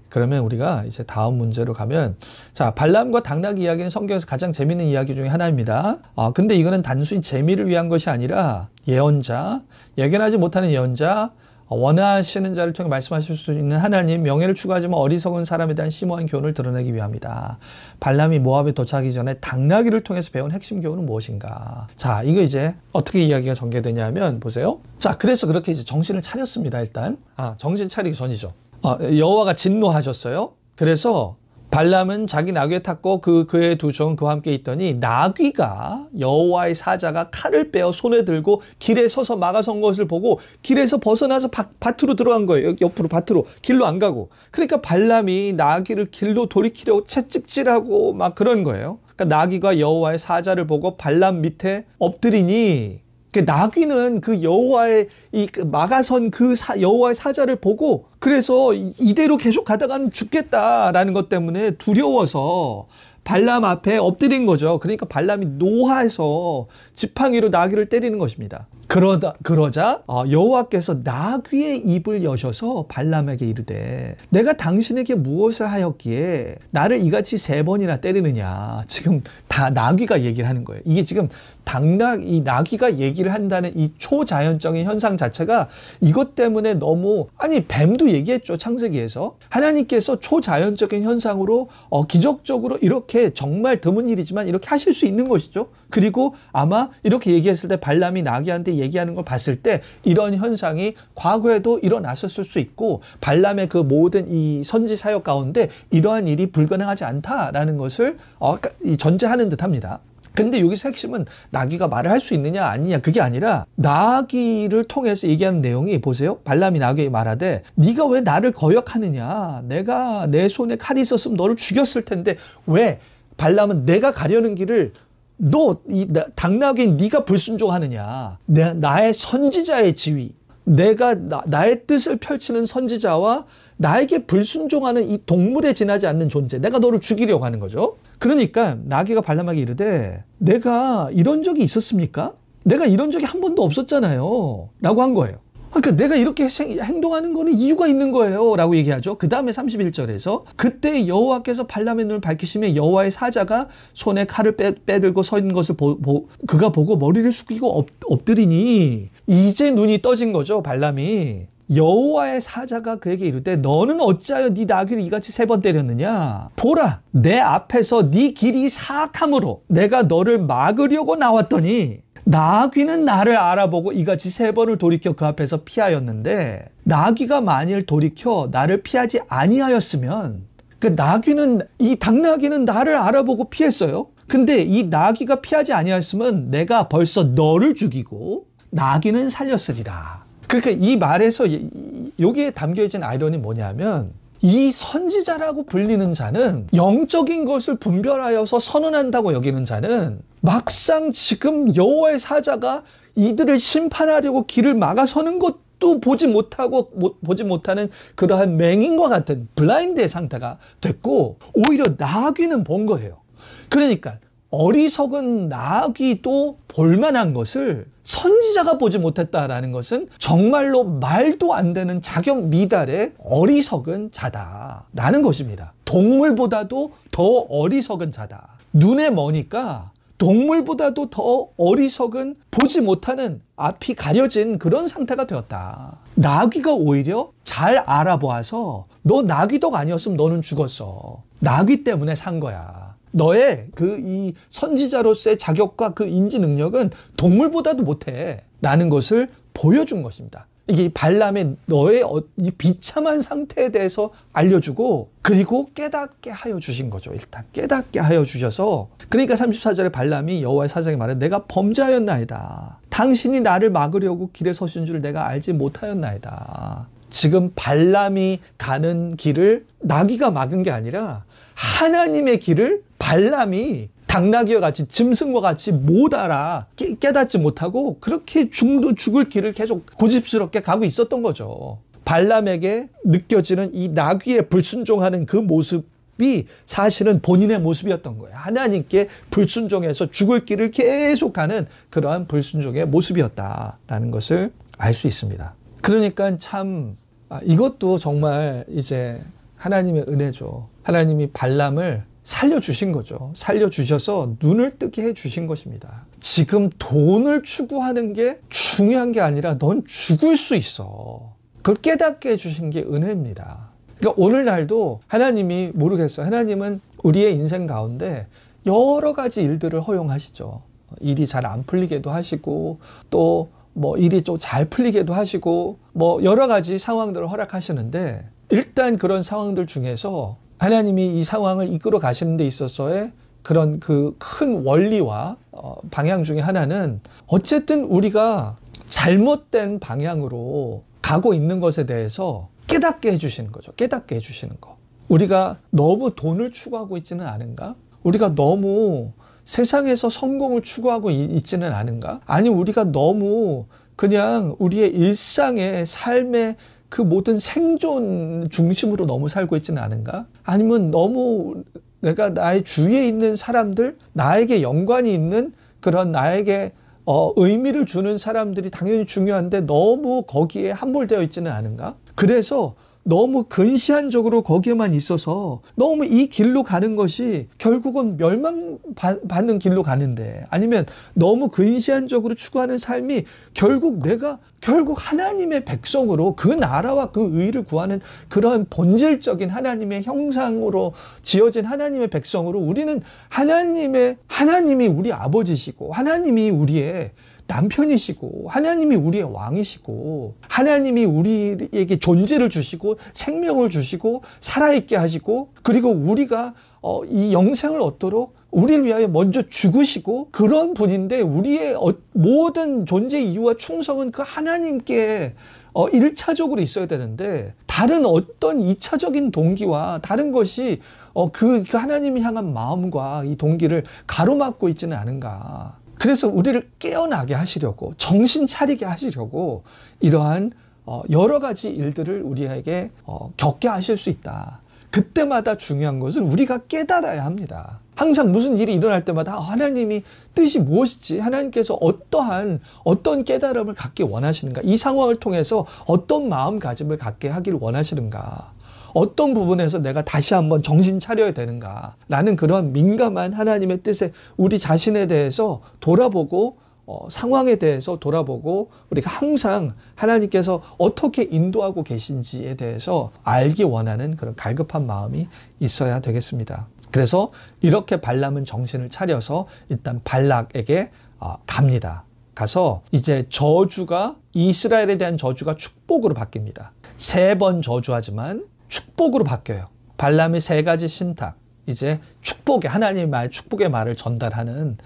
그러면 우리가 이제 다음 문제로 가면 자, 발람과 당락 이야기는 성경에서 가장 재미있는 이야기 중에 하나입니다. 근데 이거는 단순히 재미를 위한 것이 아니라 예언자, 예견하지 못하는 예언자, 원하시는 자를 통해 말씀하실 수 있는 하나님, 명예를 추구하지만 어리석은 사람에 대한 심오한 교훈을 드러내기 위함이다. 발람이 모압에 도착하기 전에 당나귀를 통해서 배운 핵심 교훈은 무엇인가? 자, 이거 이제 어떻게 이야기가 전개되냐면 보세요. 자, 그래서 그렇게 이제 정신을 차렸습니다. 일단 정신 차리기 전이죠. 여호와가 진노하셨어요. 그래서 발람은 자기 나귀에 탔고 그의 두 종 그와 함께 있더니 나귀가 여호와의 사자가 칼을 빼어 손에 들고 길에 서서 막아선 것을 보고 길에서 벗어나서 밭으로 들어간 거예요. 옆으로 밭으로 길로 안 가고. 그러니까 발람이 나귀를 길로 돌이키려고 채찍질하고 막 그런 거예요. 그러니까 나귀가 여호와의 사자를 보고 발람 밑에 엎드리니 그 나귀는 그 여호와의 막아선 여호와의 사자를 보고 그래서 이대로 계속 가다가는 죽겠다라는 것 때문에 두려워서 발람 앞에 엎드린 거죠. 그러니까 발람이 노하해서 지팡이로 나귀를 때리는 것입니다. 그러자 여호와께서 나귀의 입을 여셔서 발람에게 이르되 내가 당신에게 무엇을 하였기에 나를 이같이 3번이나 때리느냐. 지금 다 나귀가 얘기를 하는 거예요. 이게 지금 이 나귀가 얘기를 한다는 이 초자연적인 현상 자체가 이것 때문에 너무 뱀도 얘기했죠. 창세기에서 하나님께서 초자연적인 현상으로 기적적으로 이렇게 정말 드문 일이지만 이렇게 하실 수 있는 것이죠. 그리고 아마 이렇게 얘기했을 때 발람이 나귀한테 얘기하는 걸 봤을 때 이런 현상이 과거에도 일어났었을 수 있고 발람의 그 모든 이 선지 사역 가운데 이러한 일이 불가능하지 않다라는 것을 전제하는 듯합니다. 근데 여기서 핵심은 나귀가 말을 할 수 있느냐 아니냐 그게 아니라 나귀를 통해서 얘기하는 내용이 보세요. 발람이 나귀에게 말하되 네가 왜 나를 거역하느냐. 내가 내 손에 칼이 있었으면 너를 죽였을 텐데 왜 발람은 내가 가려는 길을 당나귀인 네가 불순종하느냐. 나의 선지자의 지위, 내가 나의 뜻을 펼치는 선지자와 나에게 불순종하는 이 동물에 지나지 않는 존재, 내가 너를 죽이려고 하는 거죠. 그러니까 나귀가 발람에게 이르되 내가 이런 적이 있었습니까? 내가 이런 적이 한 번도 없었잖아요 라고 한 거예요. 그러니까 내가 이렇게 행동하는 거는 이유가 있는 거예요 라고 얘기하죠. 그 다음에 31절에서 그때 여호와께서 발람의 눈을 밝히시며 여호와의 사자가 손에 칼을 빼들고 서 있는 것을 그가 보고 머리를 숙이고 엎드리니 이제 눈이 떠진 거죠. 발람이. 여호와의 사자가 그에게 이르되 너는 어찌하여 네 나귀를 이같이 3번 때렸느냐. 보라, 내 앞에서 네 길이 사악함으로 내가 너를 막으려고 나왔더니 나귀는 나를 알아보고 이같이 3번을 돌이켜 그 앞에서 피하였는데 나귀가 만일 돌이켜 나를 피하지 아니하였으면 그 이 당나귀는 나를 알아보고 피했어요. 근데 이 나귀가 피하지 아니하였으면 내가 벌써 너를 죽이고 나귀는 살렸으리라. 그러니까 이 말에서 여기에 담겨진 아이러니 뭐냐면 이 선지자라고 불리는 자는, 영적인 것을 분별하여서 선언한다고 여기는 자는 막상 지금 여호와의 사자가 이들을 심판하려고 길을 막아서는 것도 보지 못하는 그러한 맹인과 같은 블라인드의 상태가 됐고, 오히려 나귀는 본 거예요. 그러니까 어리석은 나귀도 볼만한 것을 선지자가 보지 못했다라는 것은 정말로 말도 안 되는 자격 미달의 어리석은 자다라는 것입니다. 동물보다도 더 어리석은 자다. 눈에 머니까 동물보다도 더 어리석은, 보지 못하는, 앞이 가려진 그런 상태가 되었다. 나귀가 오히려 잘 알아보아서 너 나귀덕 아니었으면 너는 죽었어. 나귀 때문에 산 거야. 너의 이 선지자로서의 자격과 그 인지 능력은 동물보다도 못해. 라는 것을 보여준 것입니다. 이게 발람의 너의 이 비참한 상태에 대해서 알려주고, 그리고 깨닫게 하여 주신 거죠. 일단 깨닫게 하여 주셔서, 그러니까 34절에 발람이 여호와의 사자에게 말해, 내가 범죄하였나이다. 당신이 나를 막으려고 길에 서신 줄 내가 알지 못하였나이다. 지금 발람이 가는 길을 나귀가 막은 게 아니라 하나님의 길을 발람이 당나귀와 같이, 짐승과 같이 못 알아 깨닫지 못하고 그렇게 죽을 길을 계속 고집스럽게 가고 있었던 거죠. 발람에게 느껴지는 이 나귀에 불순종하는 그 모습이 사실은 본인의 모습이었던 거예요. 하나님께 불순종해서 죽을 길을 계속 가는 그러한 불순종의 모습이었다라는 것을 알 수 있습니다. 그러니까 참 이것도 정말 이제 하나님의 은혜죠. 하나님이 발람을 살려주신 거죠. 살려주셔서 눈을 뜨게 해주신 것입니다. 지금 돈을 추구하는 게 중요한 게 아니라 넌 죽을 수 있어. 그걸 깨닫게 해주신 게 은혜입니다. 그러니까 오늘날도 하나님이, 모르겠어요. 하나님은 우리의 인생 가운데 여러 가지 일들을 허용하시죠. 일이 잘 안 풀리게도 하시고, 또 뭐 일이 좀 잘 풀리게도 하시고, 뭐 여러 가지 상황들을 허락하시는데, 일단 그런 상황들 중에서 하나님이 이 상황을 이끌어 가시는 데 있어서의 그런 그 큰 원리와 방향 중에 하나는, 어쨌든 우리가 잘못된 방향으로 가고 있는 것에 대해서 깨닫게 해주시는 거죠. 깨닫게 해주시는 거. 우리가 너무 돈을 추구하고 있지는 않은가? 우리가 너무 세상에서 성공을 추구하고 있지는 않은가? 아니, 우리가 너무 그냥 우리의 일상의 삶의 그 모든 생존 중심으로 너무 살고 있지는 않은가? 아니면 너무 내가 나의 주위에 있는 사람들, 나에게 연관이 있는 그런 나에게 의미를 주는 사람들이 당연히 중요한데 너무 거기에 함몰되어 있지는 않은가? 그래서 너무 근시안적으로 거기에만 있어서 너무 이 길로 가는 것이 결국은 멸망받는 길로 가는데, 아니면 너무 근시안적으로 추구하는 삶이 결국 하나님의 백성으로, 그 나라와 그 의를 구하는 그런 본질적인 하나님의 형상으로 지어진 하나님의 백성으로, 우리는 하나님이 우리 아버지시고, 하나님이 우리의 남편이시고, 하나님이 우리의 왕이시고, 하나님이 우리에게 존재를 주시고 생명을 주시고 살아있게 하시고, 그리고 우리가 이 영생을 얻도록 우리를 위하여 먼저 죽으시고 그런 분인데, 우리의 모든 존재 이유와 충성은 그 하나님께 1차적으로 있어야 되는데, 다른 어떤 2차적인 동기와 다른 것이 그 하나님을 향한 마음과 이 동기를 가로막고 있지는 않은가. 그래서 우리를 깨어나게 하시려고, 정신 차리게 하시려고 이러한 여러 가지 일들을 우리에게 겪게 하실 수 있다. 그때마다 중요한 것은 우리가 깨달아야 합니다. 항상 무슨 일이 일어날 때마다 하나님이 뜻이 무엇이지? 하나님께서 어떤 깨달음을 갖기 원하시는가? 이 상황을 통해서 어떤 마음가짐을 갖게 하기를 원하시는가? 어떤 부분에서 내가 다시 한번 정신 차려야 되는가? 라는 그런 민감한 하나님의 뜻에 우리 자신에 대해서 돌아보고, 상황에 대해서 돌아보고, 우리가 항상 하나님께서 어떻게 인도하고 계신지에 대해서 알기 원하는 그런 갈급한 마음이 있어야 되겠습니다. 그래서 이렇게 발람은 정신을 차려서 일단 발락에게 갑니다. 가서 이제 저주가, 이스라엘에 대한 저주가 축복으로 바뀝니다. 3번 저주하지만 축복으로 바뀌어요. 발람의 3가지 신탁, 이제 하나님의 말, 축복의 말을 전달하는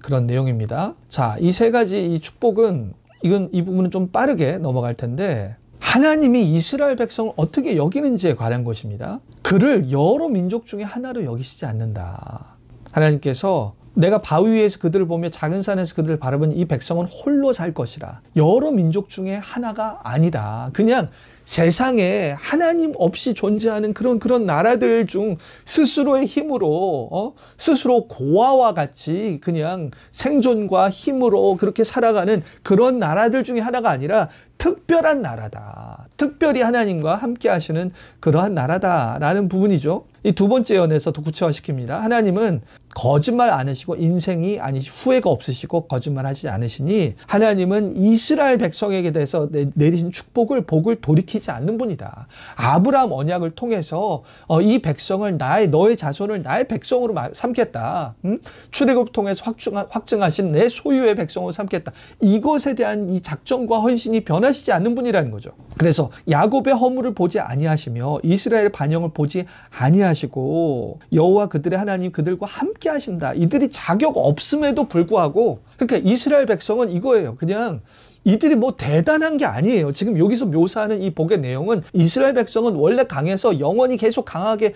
그런 내용입니다. 자, 이 3가지 이 축복은, 이 부분은 좀 빠르게 넘어갈 텐데, 하나님이 이스라엘 백성을 어떻게 여기는지에 관한 것입니다. 그를 여러 민족 중에 하나로 여기시지 않는다. 하나님께서 내가 바위 위에서 그들을 보며 작은 산에서 그들을 바라보니 이 백성은 홀로 살 것이라. 여러 민족 중에 하나가 아니다. 그냥 세상에 하나님 없이 존재하는 그런 나라들 중 스스로의 힘으로 스스로 고아와 같이 그냥 생존과 힘으로 그렇게 살아가는 그런 나라들 중에 하나가 아니라 특별한 나라다. 특별히 하나님과 함께 하시는 그러한 나라다라는 부분이죠. 이 두 번째 예언에서 더 구체화시킵니다. 하나님은 거짓말 안 하시고 인생이 후회가 없으시고 거짓말 하시지 않으시니 하나님은 이스라엘 백성에게 대해서 내리신 복을 돌이키지 않는 분이다. 아브라함 언약을 통해서 이 백성을 너의 자손을 나의 백성으로 삼겠다. 출애굽을 통해서 확증하신 내 소유의 백성으로 삼겠다. 이것에 대한 이 작정과 헌신이 변하시지 않는 분이라는 거죠. 그래서 야곱의 허물을 보지 아니하시며 이스라엘의 반영을 보지 아니하시고 여호와 그들의 하나님 그들과 함께 하신다. 이들이 자격 없음에도 불구하고 그러니까 이스라엘 백성은 이거예요. 그냥 이들이 뭐 대단한 게 아니에요. 지금 여기서 묘사하는 이 복의 내용은 이스라엘 백성은 원래 강해서 영원히 계속 강하게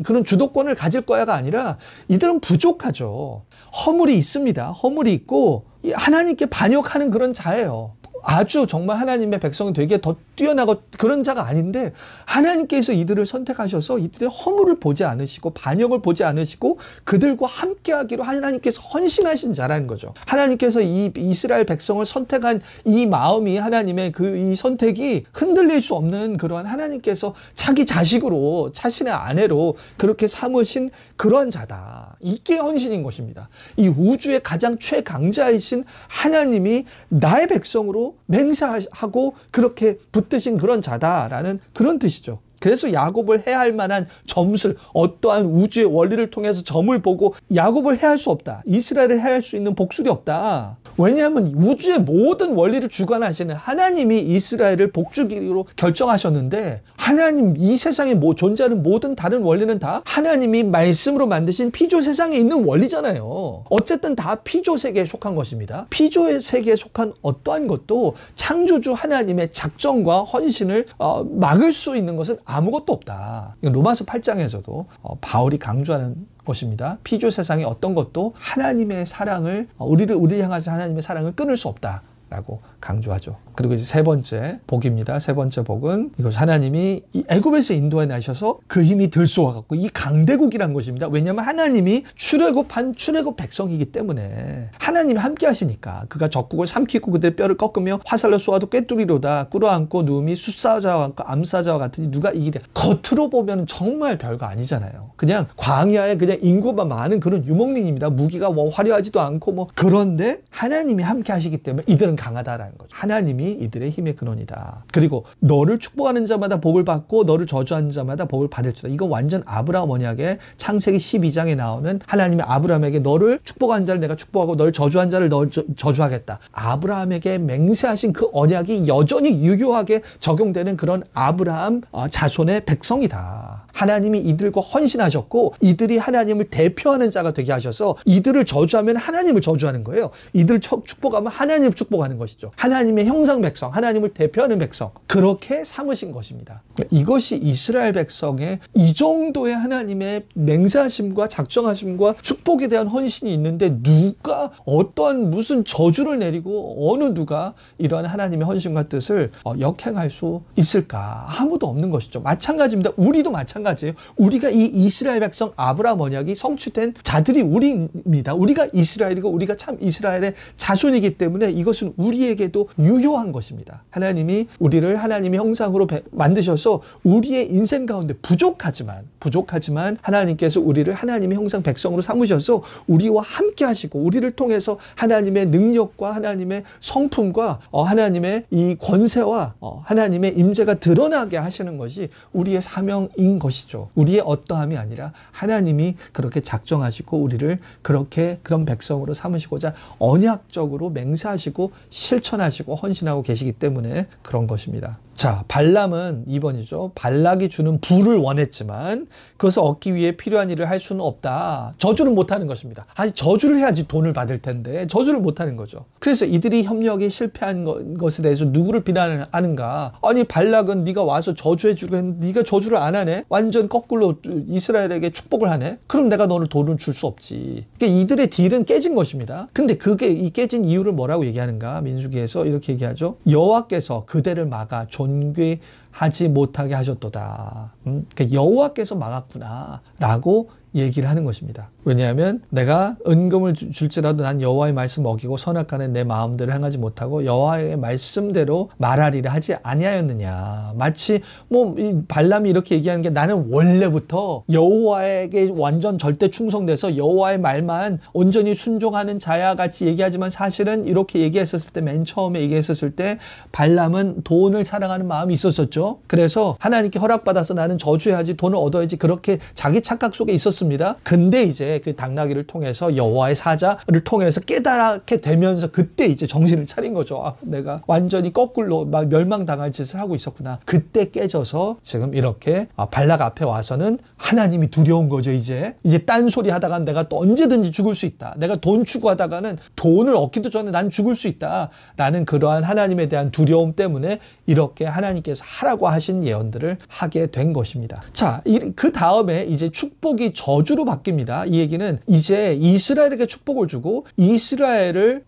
그런 주도권을 가질 거야가 아니라 이들은 부족하죠. 허물이 있습니다. 허물이 있고 하나님께 반역하는 그런 자예요. 아주 정말 하나님의 백성이 되게 더 뛰어나고 그런 자가 아닌데 하나님께서 이들을 선택하셔서 이들의 허물을 보지 않으시고 반역을 보지 않으시고 그들과 함께하기로 하나님께서 헌신하신 자라는 거죠. 하나님께서 이 이스라엘 백성을 선택한 이 마음이 하나님의 이 선택이 흔들릴 수 없는 그러한 하나님께서 자기 자식으로 자신의 아내로 그렇게 삼으신 그러한 자다. 이게 헌신인 것입니다. 이 우주의 가장 최강자이신 하나님이 나의 백성으로 맹세하고 그렇게 붙드신 그런 자다라는 그런 뜻이죠. 그래서 야곱을 해할 만한 점술, 어떠한 우주의 원리를 통해서 점을 보고 야곱을 해할 수 없다. 이스라엘을 해할 수 있는 복술이 없다. 왜냐하면 우주의 모든 원리를 주관하시는 하나님이 이스라엘을 복주기로 결정하셨는데 하나님 이 세상에 존재하는 모든 다른 원리는 다 하나님이 말씀으로 만드신 피조 세상에 있는 원리잖아요. 어쨌든 다 피조 세계에 속한 것입니다. 피조의 세계에 속한 어떠한 것도 창조주 하나님의 작정과 헌신을 막을 수 있는 것은 아무것도 없다. 로마서 8장에서도 바울이 강조하는 것입니다. 피조 세상의 어떤 것도 하나님의 사랑을 우리를 향하신 하나님의 사랑을 끊을 수 없다라고 강조하죠. 그리고 이제 세 번째 복입니다. 세 번째 복은 이것 하나님이 이 애굽에서 인도해 나셔서 그 힘이 들쏘아갖고 이 강대국이란 것입니다. 왜냐하면 하나님이 출애굽한 출애굽 백성이기 때문에 하나님이 함께 하시니까 그가 적국을 삼키고 그들의 뼈를 꺾으며 화살로 쏘아도 꿰뚫이로다 꿇어앉고 누움이 숫사자와 암사자와 같으니 누가 이기랴. 겉으로 보면 정말 별거 아니잖아요. 그냥 광야에 그냥 인구가 많은 그런 유목민입니다. 무기가 뭐 화려하지도 않고 뭐 그런데 하나님이 함께 하시기 때문에 이들은 강하다라는 거죠. 하나님이 이들의 힘의 근원이다. 그리고 너를 축복하는 자마다 복을 받고 너를 저주하는 자마다 복을 받을지다. 이거 완전 아브라함 언약의 창세기 12장에 나오는 하나님이 아브라함에게 너를 축복하는 자를 내가 축복하고 너를 저주한 자를 저주하겠다. 아브라함에게 맹세하신 그 언약이 여전히 유효하게 적용되는 그런 아브라함 자손의 백성이다. 하나님이 이들과 헌신하셨고 이들이 하나님을 대표하는 자가 되게 하셔서 이들을 저주하면 하나님을 저주하는 거예요. 이들을 축복하면 하나님을 축복하는 것이죠. 하나님의 형상 백성, 하나님을 대표하는 백성, 그렇게 삼으신 것입니다. 이것이 이스라엘 백성의 이 정도의 하나님의 맹세하심과 작정하심과 축복에 대한 헌신이 있는데 누가 어떤 무슨 저주를 내리고 어느 누가 이러한 하나님의 헌신과 뜻을 역행할 수 있을까? 아무도 없는 것이죠. 마찬가지입니다. 우리도 마찬가지예요. 우리가 이 이스라엘 백성 아브라함 언약이 성취된 자들이 우리입니다. 우리가 이스라엘이고 우리가 참 이스라엘의 자손이기 때문에 이것은 우리에게도 유효한 것입니다. 하나님이 우리를 하나님의 형상으로 만드셔서 우리의 인생 가운데 부족하지만 하나님께서 우리를 하나님의 형상 백성으로 삼으셔서 우리와 함께 하시고 우리를 통해서 하나님의 능력과 하나님의 성품과 하나님의 이 권세와 하나님의 임재가 드러나게 하시는 것이 우리의 사명인 것이죠. 우리의 어떠함이 아니라 하나님이 그렇게 작정하시고 우리를 그렇게 그런 백성으로 삼으시고자 언약적으로 맹세하시고 실천하시고 헌신하고 계시기 때문에 그런 것입니다. 것입니다. 자, 발람은 2번이죠. 발락이 주는 부를 원했지만 그것을 얻기 위해 필요한 일을 할 수는 없다. 저주를 못하는 것입니다. 아니, 저주를 해야지 돈을 받을 텐데 저주를 못하는 거죠. 그래서 이들이 협력에 실패한 것에 대해서 누구를 비난하는가? 아니, 발락은 네가 와서 저주해 주고 했는데 네가 저주를 안 하네? 완전 거꾸로 이스라엘에게 축복을 하네? 그럼 내가 너를 돈을 줄 수 없지. 그러니까 이들의 딜은 깨진 것입니다. 근데 그게 이 깨진 이유를 뭐라고 얘기하는가? 민수기에서 이렇게 얘기하죠. 여호와께서 그대를 막아 존귀하지 못하게 하셨도다. 그러니까 여호와께서 막았구나 라고 얘기를 하는 것입니다. 왜냐하면 내가 은금을 줄지라도 난 여호와의 말씀 어기고 선악간에 내 마음대로 행하지 못하고 여호와의 말씀대로 말하리라 하지 아니하였느냐. 마치 이 발람이 이렇게 얘기하는 게 나는 원래부터 여호와에게 완전 절대 충성돼서 여호와의 말만 온전히 순종하는 자야 같이 얘기하지만 사실은 이렇게 얘기했었을 때, 맨 처음에 얘기했었을 때 발람은 돈을 사랑하는 마음이 있었었죠. 그래서 하나님께 허락받아서 나는 저주해야지, 돈을 얻어야지, 그렇게 자기 착각 속에 있었습니다. 근데 이제 그 당나귀를 통해서 여호와의 사자를 통해서 깨달게 되면서 그때 이제 정신을 차린 거죠. 아, 내가 완전히 거꾸로 막 멸망당할 짓을 하고 있었구나. 그때 깨져서 지금 이렇게 발락 앞에 와서는 하나님이 두려운 거죠. 이제 딴소리 하다가 내가 또 언제든지 죽을 수 있다. 내가 돈 추구하다가는 돈을 얻기도 전에 난 죽을 수 있다. 나는 그러한 하나님에 대한 두려움 때문에 이렇게 하나님께서 하라고 하신 예언들을 하게 된 것입니다. 자, 그 다음에 이제 축복이 저주로 바뀝니다. 이 얘기는 이제 이스라엘에게 축복을 주고 이스라엘을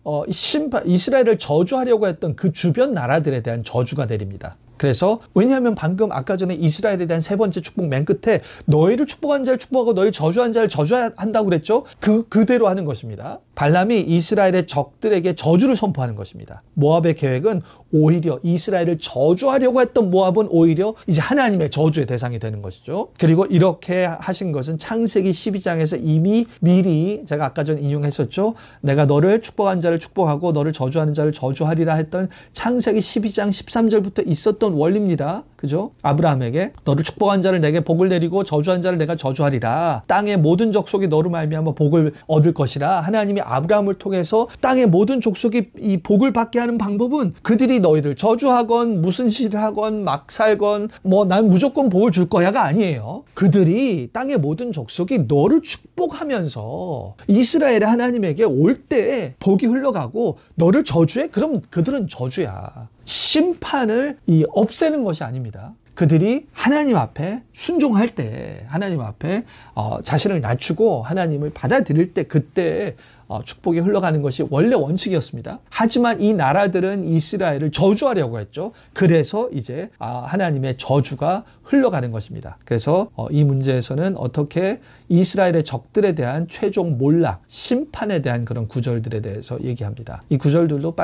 저주하려고 했던 그 주변 나라들에 대한 저주가 내립니다. 그래서 왜냐하면 방금 아까 전에 이스라엘에 대한 세 번째 축복 맨 끝에 너희를 축복한 자를 축복하고 너희 저주한 자를 저주한다고 그랬죠. 그대로 하는 것입니다. 발람이 이스라엘의 적들에게 저주를 선포하는 것입니다. 모압의 계획은 오히려 이스라엘을 저주하려고 했던 모압은 오히려 이제 하나님의 저주의 대상이 되는 것이죠. 그리고 이렇게 하신 것은 창세기 12장에서 이미 미리 제가 아까 전에 인용했었죠. 내가 너를 축복한 자를 축복하고 너를 저주하는 자를 저주하리라 했던 창세기 12장 13절부터 있었던 원리입니다. 그죠? 아브라함에게 너를 축복한 자를 내게 복을 내리고 저주한 자를 내가 저주하리라. 땅의 모든 족속이 너로 말미암아 복을 얻을 것이라. 하나님이 아브라함을 통해서 땅의 모든 족속이 이 복을 받게 하는 방법은 그들이 너희들 저주하건 무슨 시를 하건 막 살건 난 무조건 복을 줄 거야가 아니에요. 그들이 땅의 모든 족속이 너를 축복하면서 이스라엘의 하나님에게 올 때 복이 흘러가고 너를 저주해? 그럼 그들은 저주야. 심판을 없애는 것이 아닙니다. 그들이 하나님 앞에 순종할 때, 하나님 앞에 자신을 낮추고 하나님을 받아들일 때, 그때 축복이 흘러가는 것이 원래 원칙이었습니다. 하지만 이 나라들은 이스라엘을 저주하려고 했죠. 그래서 이제 하나님의 저주가 흘러가는 것입니다. 그래서 이 문제에서는 어떻게 이스라엘의 적들에 대한 최종 몰락, 심판에 대한 그런 구절들에 대해서 얘기합니다. 이 구절들도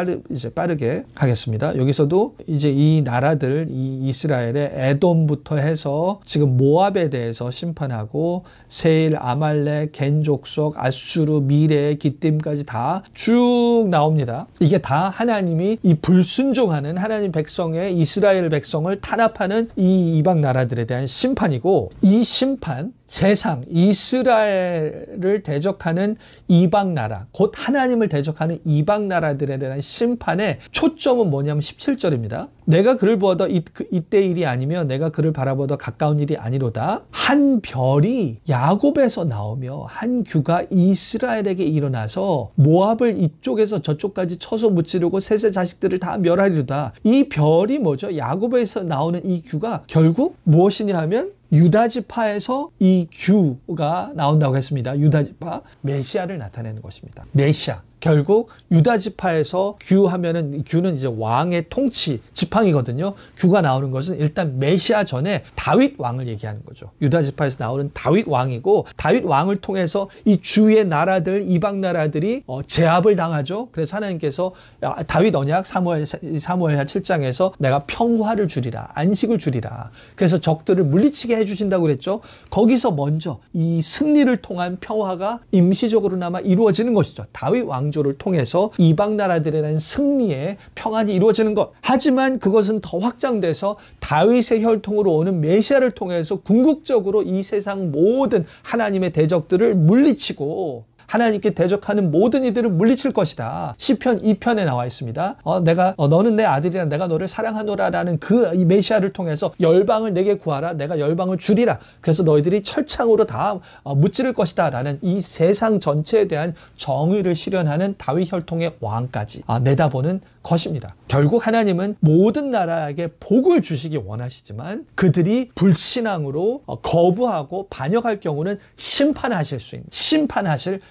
빠르게 하겠습니다. 여기서도 이제 이 나라들, 이 이스라엘의 에돔부터 해서 지금 모압에 대해서 심판하고 세일, 아말렉, 겐 족속, 아수르, 미레, 기띔까지 다 쭉 나옵니다. 이게 다 하나님이 이 불순종하는 하나님 백성의 이스라엘 백성을 탄압하는 이 이방 나라들에 대한 심판이고, 이 심판, 세상 이스라엘을 대적하는 이방 나라, 곧 하나님을 대적하는 이방 나라들에 대한 심판의 초점은 뭐냐면 17절입니다. 내가 그를 보아도 이때 일이 아니며 내가 그를 바라보다 가까운 일이 아니로다. 한 별이 야곱에서 나오며 한 규가 이스라엘에게 일어나서 모압을 이쪽에서 저쪽까지 쳐서 무찌르고 셋의 자식들을 다 멸하리로다. 이 별이 뭐죠? 야곱에서 나오는 이 규가 결국 무엇이냐 하면 유다지파에서 이 규가 나온다고 했습니다. 유다지파, 메시아를 나타내는 것입니다. 메시아. 결국 유다지파에서 규하면은, 규는 이제 왕의 통치, 지팡이거든요. 규가 나오는 것은 일단 메시아 전에 다윗 왕을 얘기하는 거죠. 유다지파에서 나오는 다윗 왕이고, 다윗 왕을 통해서 이 주의 나라들, 이방 나라들이 제압을 당하죠. 그래서 하나님께서 다윗 언약 사무엘하 7장에서 내가 평화를 주리라, 안식을 주리라. 그래서 적들을 물리치게 해주신다고 그랬죠. 거기서 먼저 이 승리를 통한 평화가 임시적으로나마 이루어지는 것이죠. 다윗 왕조를 통해서 이방 나라들에 대한 승리의 평안이 이루어지는 것. 하지만 그것은 더 확장돼서 다윗의 혈통으로 오는 메시아를 통해서 궁극적으로 이 세상 모든 하나님의 대적들을 물리치고 하나님께 대적하는 모든 이들을 물리칠 것이다. 시편 2편에 나와 있습니다. 너는 내 아들이라 내가 너를 사랑하노라라는 이 메시아를 통해서 열방을 내게 구하라. 내가 열방을 주리라. 그래서 너희들이 철창으로 다 무찌를 것이다 라는 이 세상 전체에 대한 정의를 실현하는 다윗 혈통의 왕까지 내다보는 것입니다. 결국 하나님은 모든 나라에게 복을 주시기 원하시지만 그들이 불신앙으로 거부하고 반역할 경우는 심판하실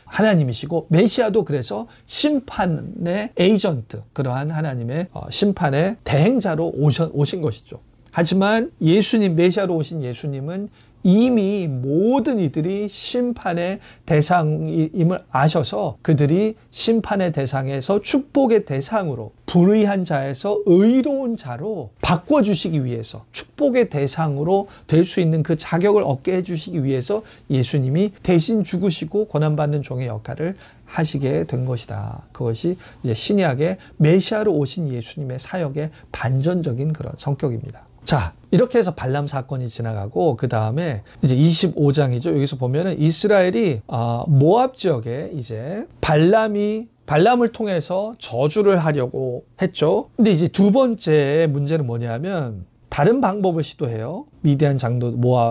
하나님이시고, 메시아도 그래서 심판의 에이전트, 그러한 하나님의 심판의 대행자로 오신 것이죠. 하지만 메시아로 오신 예수님은 이미 모든 이들이 심판의 대상임을 아셔서 그들이 심판의 대상에서 축복의 대상으로, 불의한 자에서 의로운 자로 바꿔주시기 위해서, 축복의 대상으로 될 수 있는 그 자격을 얻게 해주시기 위해서 예수님이 대신 죽으시고 고난받는 종의 역할을 하시게 된 것이다. 그것이 이제 신약의 메시아로 오신 예수님의 사역의 반전적인 그런 성격입니다. 자, 이렇게 해서 발람 사건이 지나가고 그 다음에 이제 25장이죠. 여기서 보면은 이스라엘이 모압 지역에 이제 발람을 통해서 저주를 하려고 했죠. 근데 이제 두 번째 문제는 뭐냐면 다른 방법을 시도해요.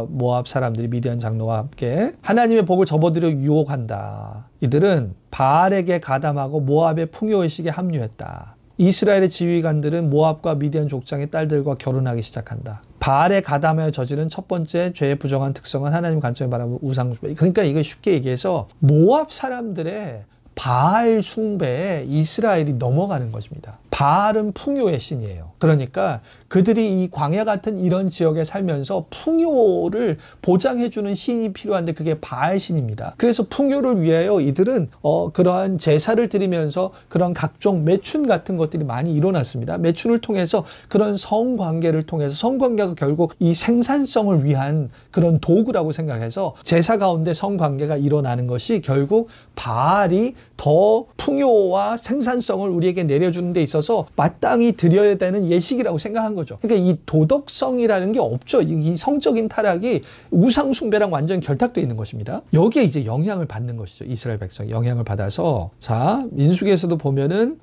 모압 사람들이 미디안 장로와 함께 하나님의 복을 접어들여 유혹한다. 이들은 바알에게 가담하고 모압의 풍요의식에 합류했다. 이스라엘의 지휘관들은 모압과 미디안 족장의 딸들과 결혼하기 시작한다. 바알에 가담하여 저지른 첫 번째 죄의 부정한 특성은 하나님 관점에 바라보는 우상 숭배. 그러니까 이거 쉽게 얘기해서 모압 사람들의 바알 숭배에 이스라엘이 넘어가는 것입니다. 바알은 풍요의 신이에요. 그러니까 그들이 이 광야 같은 이런 지역에 살면서 풍요를 보장해주는 신이 필요한데 그게 바알 신입니다. 그래서 풍요를 위하여 이들은 그러한 제사를 드리면서 그런 각종 매춘 같은 것들이 많이 일어났습니다. 매춘을 통해서 그런 성관계를 통해서, 성관계가 결국 이 생산성을 위한 그런 도구라고 생각해서 제사 가운데 성관계가 일어나는 것이 결국 바알이 더 풍요와 생산성을 우리에게 내려주는 데 있어서 마땅히 드려야 되는 예식이라고 생각한 거죠. 그러니까 이 도덕성이라는 게 없죠. 이 성적인 타락이 우상 숭배랑 완전히 결탁되어 있는 것입니다. 여기에 이제 영향을 받는 것이죠. 이스라엘 백성이 영향을 받아서, 자, 민수기에서도 보면은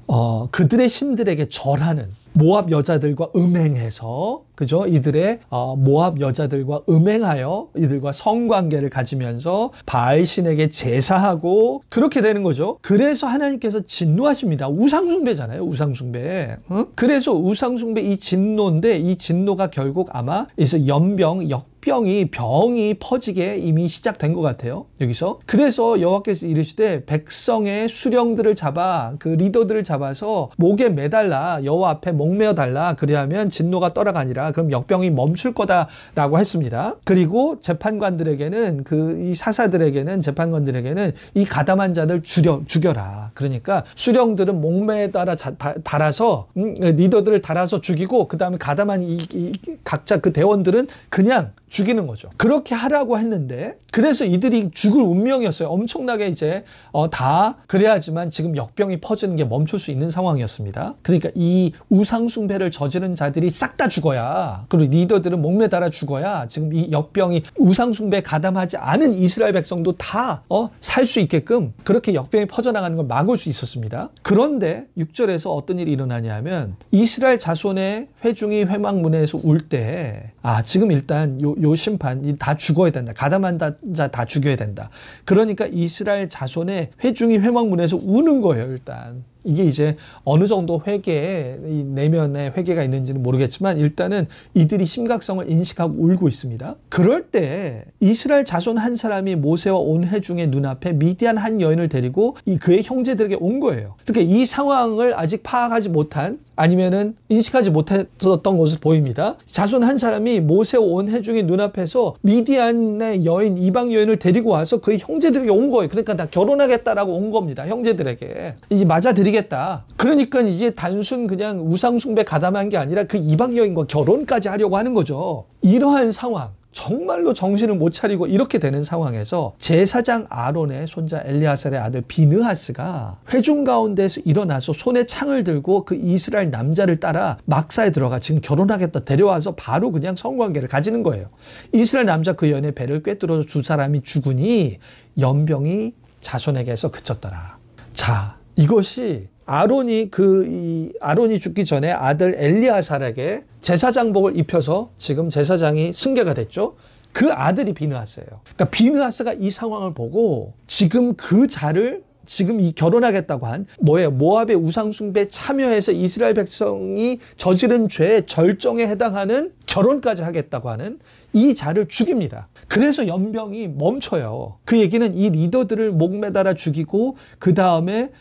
그들의 신들에게 절하는, 모압 여자들과 음행해서, 그죠? 이들의 모압 여자들과 음행하여 이들과 성관계를 가지면서 바알 신에게 제사하고 그렇게 되는 거죠. 그래서 하나님께서 진노하십니다. 우상숭배잖아요. 우상숭배. 그래서 우상숭배 이 진노인데, 이 진노가 결국 아마 그래서 병이 퍼지게 이미 시작된 것 같아요. 여기서. 그래서 여호와께서 이르시되 백성의 수령들을 잡아, 그 리더들을 잡아서 목에 매달라, 여호와 앞에 목매어 달라. 그리하면 진노가 떠나가니라. 그럼 역병이 멈출 거다라고 했습니다. 그리고 재판관들에게는, 이 사사들에게는, 재판관들에게는 이 가담한 자들 죽여라. 그러니까 수령들은 목매에 달아서 리더들을 달아서 죽이고, 그 다음에 가담한 각자 그 대원들은 그냥 죽이는 거죠. 그렇게 하라고 했는데, 그래서 이들이 죽을 운명이었어요. 엄청나게 이제 다 그래야지만 지금 역병이 퍼지는 게 멈출 수 있는 상황이었습니다. 그러니까 이 우상숭배를 저지른 자들이 싹 다 죽어야, 그리고 리더들은 목매달아 죽어야 지금 이 역병이, 우상숭배에 가담하지 않은 이스라엘 백성도 다 살 수 있게끔 그렇게 역병이 퍼져나가는 걸 막을 수 있었습니다. 그런데 6절에서 어떤 일이 일어나냐 하면, 이스라엘 자손의 회중이 회막문에서 울 때, 지금 일단 요 심판 다 죽어야 된다. 가담한 자 다 죽여야 된다. 그러니까 이스라엘 자손의 회중이 회막문에서 우는 거예요. 일단 이게 이제 어느 정도 이 내면의 회개가 있는지는 모르겠지만 일단은 이들이 심각성을 인식하고 울고 있습니다. 그럴 때 이스라엘 자손 한 사람이 모세와 온 회중의 눈앞에 미디안 한 여인을 데리고 그의 형제들에게 온 거예요. 그러니까 이 상황을 아직 파악하지 못한, 아니면은 인식하지 못했던 것으로 보입니다. 자손 한 사람이 모세와 온 회중의 눈앞에서 미디안의 여인, 이방 여인을 데리고 와서 그의 형제들에게 온 거예요. 그러니까 나 결혼하겠다라고 온 겁니다. 형제들에게. 이제 맞아드리겠다. 그러니까 이제 단순 그냥 우상숭배 가담한 게 아니라 그 이방 여인과 결혼까지 하려고 하는 거죠. 이러한 상황, 정말로 정신을 못 차리고 이렇게 되는 상황에서 제사장 아론의 손자 엘리아살의 아들 비느하스가 회중 가운데서 일어나서 손에 창을 들고 그 이스라엘 남자를 따라 막사에 들어가 지금 결혼하겠다 데려와서 바로 그냥 성관계를 가지는 거예요. 이스라엘 남자 그 여인의 배를 꿰뚫어서 두 사람이 죽으니 연병이 자손에게서 그쳤더라. 자, 이것이 아론이 아론이 죽기 전에 아들 엘리아살에게 제사장복을 입혀서 지금 제사장이 승계가 됐죠. 그 아들이 비느하스예요. 그러니까 비느하스가 이 상황을 보고 지금 그 자를 지금 이 결혼하겠다고 한 모압의 우상숭배에 참여해서 이스라엘 백성이 저지른 죄의 절정에 해당하는 결혼까지 하겠다고 하는 이 자를 죽입니다. 그래서 연병이 멈춰요. 그 얘기는 이 리더들을 목매달아 죽이고 그 다음에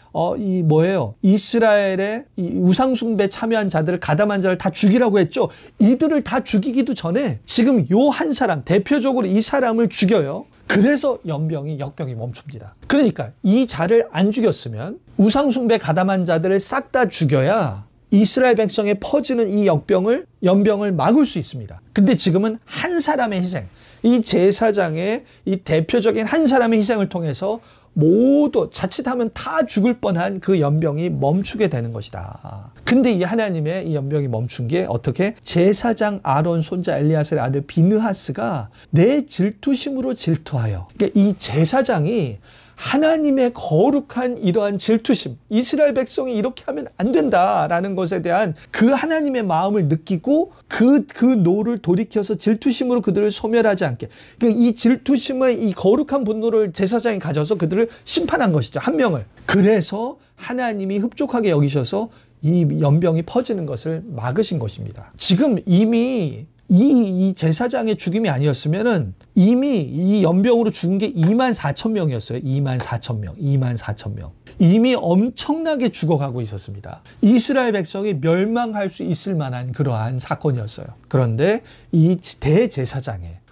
이스라엘의 이 우상숭배에 참여한 자들을 가담한 자를 다 죽이라고 했죠. 이들을 다 죽이기도 전에 지금 요 한 사람, 대표적으로 이 사람을 죽여요. 그래서 역병이 멈춥니다. 그러니까 이 자를 안 죽였으면 우상숭배 가담한 자들을 싹 다 죽여야 이스라엘 백성에 퍼지는 이 연병을 막을 수 있습니다. 근데 지금은 한 사람의 희생, 이 제사장의 이 대표적인 한 사람의 희생을 통해서 모두 자칫하면 다 죽을 뻔한 그 연병이 멈추게 되는 것이다. 근데 이 하나님의 이 연병이 멈춘 게 어떻게? 제사장 아론 손자 엘리아살의 아들 비느하스가 내 질투심으로 질투하여. 그러니까 이 제사장이 하나님의 거룩한 이러한 질투심, 이스라엘 백성이 이렇게 하면 안 된다라는 것에 대한 그 하나님의 마음을 느끼고 그 노를 돌이켜서 질투심으로 그들을 소멸하지 않게, 그러니까 이 질투심의 이 거룩한 분노를 제사장이 가져서 그들을 심판한 것이죠. 한 명을. 그래서 하나님이 흡족하게 여기셔서 이 연병이 퍼지는 것을 막으신 것입니다. 지금 이미 이 제사장의 죽임이 아니었으면은 이미 이 연병으로 죽은 게 24,000명이었어요. 24,000명. 이미 엄청나게 죽어가고 있었습니다. 이스라엘 백성이 멸망할 수 있을 만한 그러한 사건이었어요. 그런데 이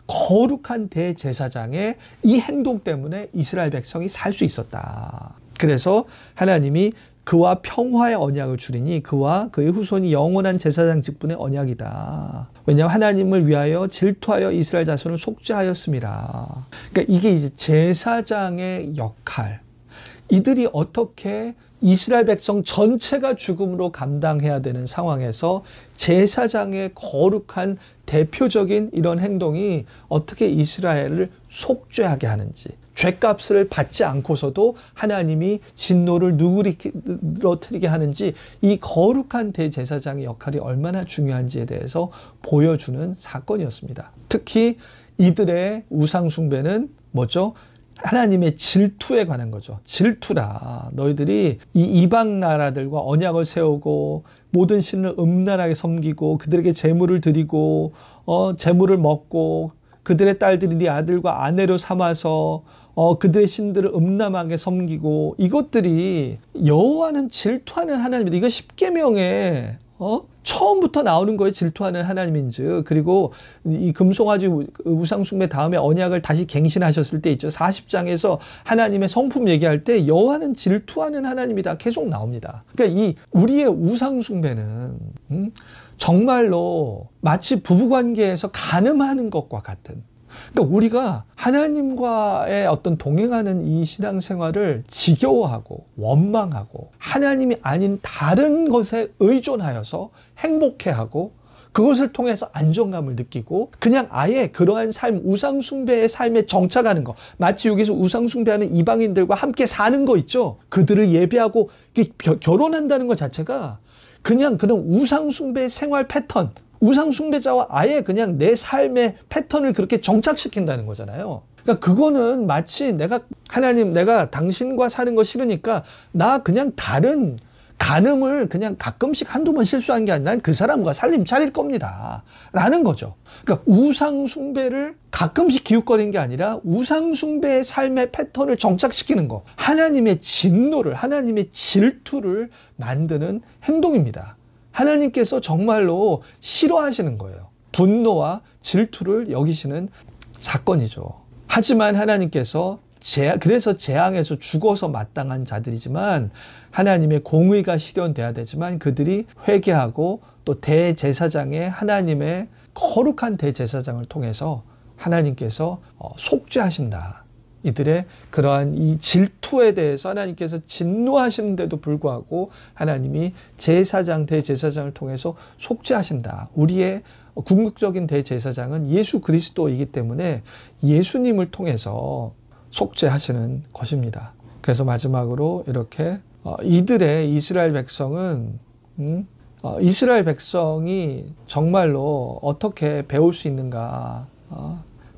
거룩한 대제사장의 이 행동 때문에 이스라엘 백성이 살 수 있었다. 그래서 하나님이 그와 평화의 언약을 주리니 그와 그의 후손이 영원한 제사장 직분의 언약이다. 왜냐하면 하나님을 위하여 질투하여 이스라엘 자손을 속죄하였음이라. 그러니까 이게 이제 제사장의 역할. 이들이 어떻게 이스라엘 백성 전체가 죽음으로 감당해야 되는 상황에서 제사장의 거룩한 대표적인 이런 행동이 어떻게 이스라엘을 속죄하게 하는지, 죗값을 받지 않고서도 하나님이 진노를 누그러뜨리게 하는지, 이 거룩한 대제사장의 역할이 얼마나 중요한지에 대해서 보여주는 사건이었습니다. 특히 이들의 우상숭배는 뭐죠? 하나님의 질투에 관한 거죠. 질투라. 너희들이 이 이방 나라들과 언약을 세우고 모든 신을 음란하게 섬기고 그들에게 제물을 드리고 제물을 먹고 그들의 딸들이 네 아들과 아내로 삼아서 그들의 신들을 음란하게 섬기고, 이것들이 여호와는 질투하는 하나님이다. 이거 십계명에 처음부터 나오는 거에 질투하는 하나님인즉, 그리고 이 금송아지 우상숭배 다음에 언약을 다시 갱신하셨을 때 있죠. 40장에서 하나님의 성품 얘기할 때 여호와는 질투하는 하나님이다 계속 나옵니다. 그러니까 이 우리의 우상숭배는 정말로 마치 부부관계에서 간음하는 것과 같은, 그러니까 우리가 하나님과의 어떤 동행하는 이 신앙생활을 지겨워하고 원망하고 하나님이 아닌 다른 것에 의존하여서 행복해하고 그것을 통해서 안정감을 느끼고 그냥 아예 그러한 삶, 우상숭배의 삶에 정착하는 거, 마치 여기서 우상숭배하는 이방인들과 함께 사는 거 있죠. 그들을 예배하고 결혼한다는 것 자체가 그냥 그런 우상숭배의 생활 패턴, 우상숭배자와 아예 그냥 내 삶의 패턴을 그렇게 정착시킨다는 거잖아요. 그러니까 그거는 마치 내가 당신과 사는 거 싫으니까 나 그냥 다른 간음을 그냥 가끔씩 한두 번 실수한 게 아니라 난 그 사람과 살림 차릴 겁니다 라는 거죠. 그러니까 우상숭배를 가끔씩 기웃거리는 게 아니라 우상숭배의 삶의 패턴을 정착시키는 거, 하나님의 진노를, 하나님의 질투를 만드는 행동입니다. 하나님께서 정말로 싫어하시는 거예요. 분노와 질투를 여기시는 사건이죠. 하지만 하나님께서 그래서 재앙에서 죽어서 마땅한 자들이지만 하나님의 공의가 실현돼야 되지만 그들이 회개하고 또 대제사장의 하나님의 거룩한 대제사장을 통해서 하나님께서 속죄하신다. 이들의 그러한 이 질투에 대해서 하나님께서 진노하시는데도 불구하고 하나님이 제사장, 대제사장을 통해서 속죄하신다. 우리의 궁극적인 대제사장은 예수 그리스도이기 때문에 예수님을 통해서 속죄하시는 것입니다. 그래서 마지막으로 이렇게 이들의 이스라엘 백성은 이스라엘 백성이 정말로 어떻게 배울 수 있는가.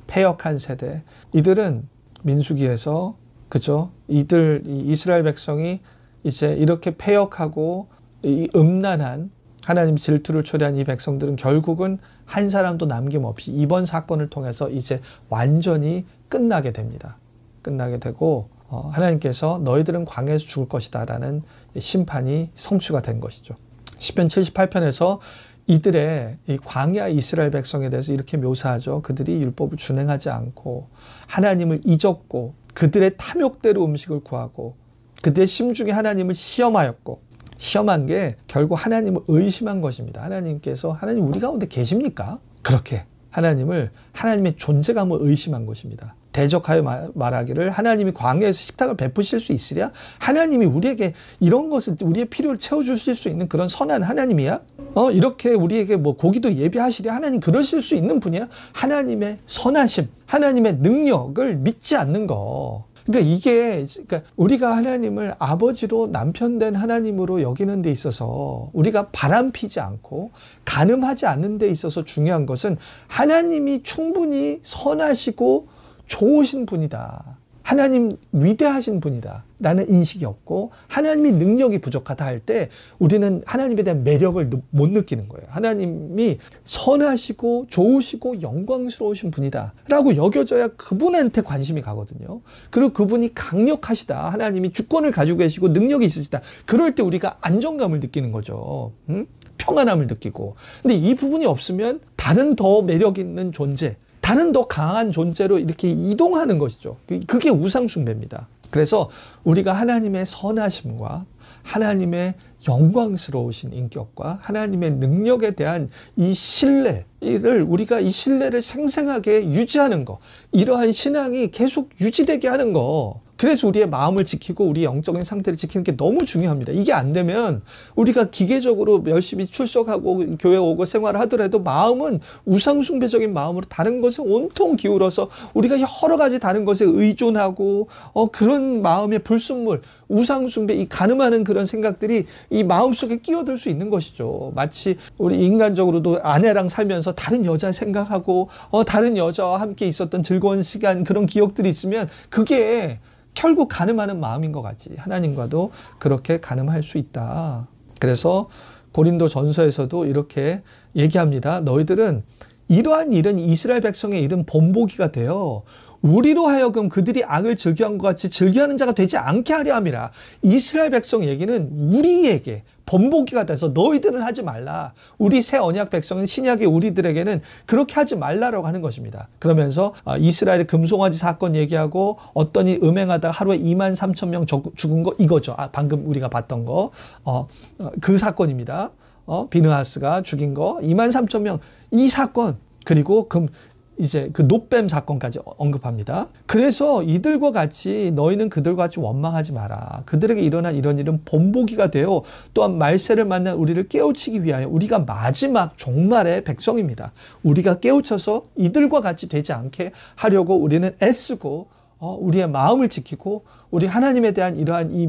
패역한 세대. 이들은 민수기에서 그죠? 이 이스라엘 백성이 이제 이렇게 패역하고 이 음란한 하나님 질투를 초래한 이 백성들은 결국은 한 사람도 남김없이 이번 사건을 통해서 이제 완전히 끝나게 됩니다. 끝나게 되고 하나님께서 너희들은 광야에서 죽을 것이다 라는 심판이 성취가 된 것이죠. 시편 78편에서 이들의 이 광야 이스라엘 백성에 대해서 이렇게 묘사하죠. 그들이 율법을 준행하지 않고 하나님을 잊었고 그들의 탐욕대로 음식을 구하고 그들의 심중에 하나님을 시험하였고 시험한 게 결국 하나님을 의심한 것입니다. 하나님께서 하나님 우리 가운데 계십니까? 그렇게 하나님의 존재감을 의심한 것입니다. 대적하여 말하기를 하나님이 광야에서 식탁을 베푸실 수 있으랴? 하나님이 우리에게 이런 것을 우리의 필요를 채워주실 수 있는 그런 선한 하나님이야? 이렇게 우리에게 뭐 고기도 예비하시랴? 하나님 그러실 수 있는 분이야? 하나님의 선하심, 하나님의 능력을 믿지 않는 거. 그러니까 우리가 하나님을 아버지로 남편된 하나님으로 여기는 데 있어서 우리가 바람피지 않고 간음하지 않는 데 있어서 중요한 것은 하나님이 충분히 선하시고 좋으신 분이다. 하나님 위대하신 분이다. 라는 인식이 없고 하나님이 능력이 부족하다 할 때 우리는 하나님에 대한 매력을 못 느끼는 거예요. 하나님이 선하시고 좋으시고 영광스러우신 분이다 라고 여겨져야 그분한테 관심이 가거든요. 그리고 그분이 강력하시다. 하나님이 주권을 가지고 계시고 능력이 있으시다. 그럴 때 우리가 안정감을 느끼는 거죠. 평안함을 느끼고. 근데 이 부분이 없으면 다른 더 매력 있는 존재, 다른 더 강한 존재로 이렇게 이동하는 것이죠. 그게 우상숭배입니다. 그래서 우리가 하나님의 선하심과 하나님의 영광스러우신 인격과 하나님의 능력에 대한 이 신뢰를 우리가 이 신뢰를 생생하게 유지하는 거, 이러한 신앙이 계속 유지되게 하는 거. 그래서 우리의 마음을 지키고 우리 영적인 상태를 지키는 게 너무 중요합니다. 이게 안 되면 우리가 기계적으로 열심히 출석하고 교회 오고 생활을 하더라도 마음은 우상숭배적인 마음으로 다른 것에 온통 기울어서 우리가 여러 가지 다른 것에 의존하고 그런 마음의 불순물, 우상숭배, 이 간음하는 그런 생각들이 이 마음속에 끼어들 수 있는 것이죠. 마치 우리 인간적으로도 아내랑 살면서 다른 여자 생각하고 다른 여자와 함께 있었던 즐거운 시간, 그런 기억들이 있으면 그게 결국 간음하는 마음인 것 같지. 하나님과도 그렇게 간음할 수 있다. 그래서 고린도 전서에서도 이렇게 얘기합니다. 너희들은 이러한 일은 이스라엘 백성의 일은 본보기가 되어 우리로 하여금 그들이 악을 즐겨한 것 같이 즐겨하는 자가 되지 않게 하려 함이라. 이스라엘 백성 얘기는 우리에게 본보기가 돼서 너희들은 하지 말라. 우리 새 언약 백성은 신약의 우리들에게는 그렇게 하지 말라라고 하는 것입니다. 그러면서 이스라엘의 금송아지 사건 얘기하고 어떠니 음행하다 하루에 23,000명 죽은 거 이거죠. 방금 우리가 봤던 거. 그 사건입니다. 비느하스가 죽인 거 23,000명 이 사건, 그리고 이제 그 놋뱀 사건까지 언급합니다. 그래서 이들과 같이 너희는 그들과 같이 원망하지 마라. 그들에게 일어난 이런 일은 본보기가 되어 또한 말세를 만난 우리를 깨우치기 위하여 우리가 마지막 종말의 백성입니다. 우리가 깨우쳐서 이들과 같이 되지 않게 하려고 우리는 애쓰고 우리의 마음을 지키고 우리 하나님에 대한 이러한 이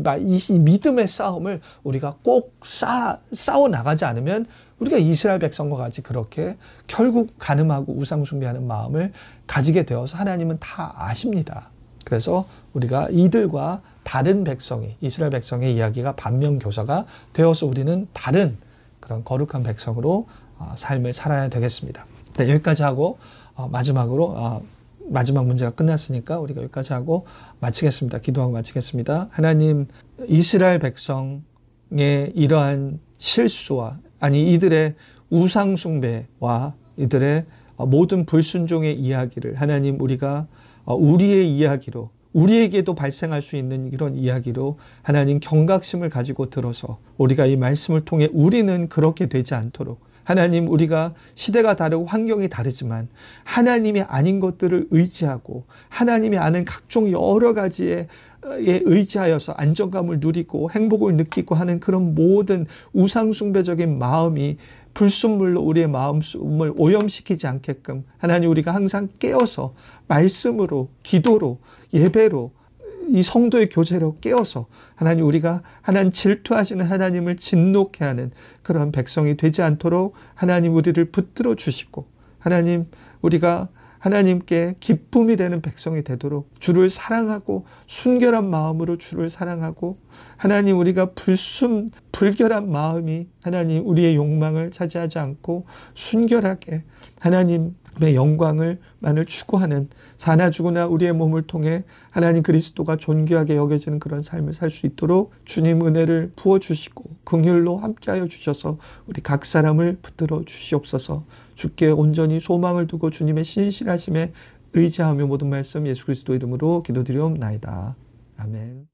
믿음의 싸움을 우리가 꼭 싸워 나가지 않으면 우리가 이스라엘 백성과 같이 그렇게 결국 간음하고 우상숭배하는 마음을 가지게 되어서 하나님은 다 아십니다. 그래서 우리가 이들과 다른 백성이, 이스라엘 백성의 이야기가 반면교사가 되어서 우리는 다른 그런 거룩한 백성으로 삶을 살아야 되겠습니다. 네, 여기까지 하고 마지막으로 마지막 문제가 끝났으니까 우리가 여기까지 하고 마치겠습니다. 기도하고 마치겠습니다. 하나님, 이스라엘 백성의 이러한 실수와 이들의 우상숭배와 이들의 모든 불순종의 이야기를 하나님 우리가 우리의 이야기로 우리에게도 발생할 수 있는 이런 이야기로 하나님 경각심을 가지고 들어서 우리가 이 말씀을 통해 우리는 그렇게 되지 않도록 하나님, 우리가 시대가 다르고 환경이 다르지만 하나님이 아닌 것들을 의지하고 하나님이 아는 각종 여러 가지에 의지하여서 안정감을 누리고 행복을 느끼고 하는 그런 모든 우상숭배적인 마음이 불순물로 우리의 마음을 오염시키지 않게끔 하나님, 우리가 항상 깨어서 말씀으로, 기도로, 예배로 이 성도의 교제로 깨어서 하나님, 우리가 하나님 질투하시는 하나님을 진노케 하는 그런 백성이 되지 않도록 하나님 우리를 붙들어 주시고, 하나님 우리가 하나님께 기쁨이 되는 백성이 되도록 주를 사랑하고 순결한 마음으로 주를 사랑하고, 하나님 우리가 불결한 마음이 하나님 우리의 욕망을 차지하지 않고 순결하게 하나님의 영광을만을 추구하는, 사나 죽으나 우리의 몸을 통해 하나님 그리스도가 존귀하게 여겨지는 그런 삶을 살 수 있도록 주님 은혜를 부어주시고 긍휼로 함께하여 주셔서 우리 각 사람을 붙들어 주시옵소서. 주께 온전히 소망을 두고 주님의 신실하심에 의지하며 모든 말씀 예수 그리스도 이름으로 기도드리옵나이다. 아멘.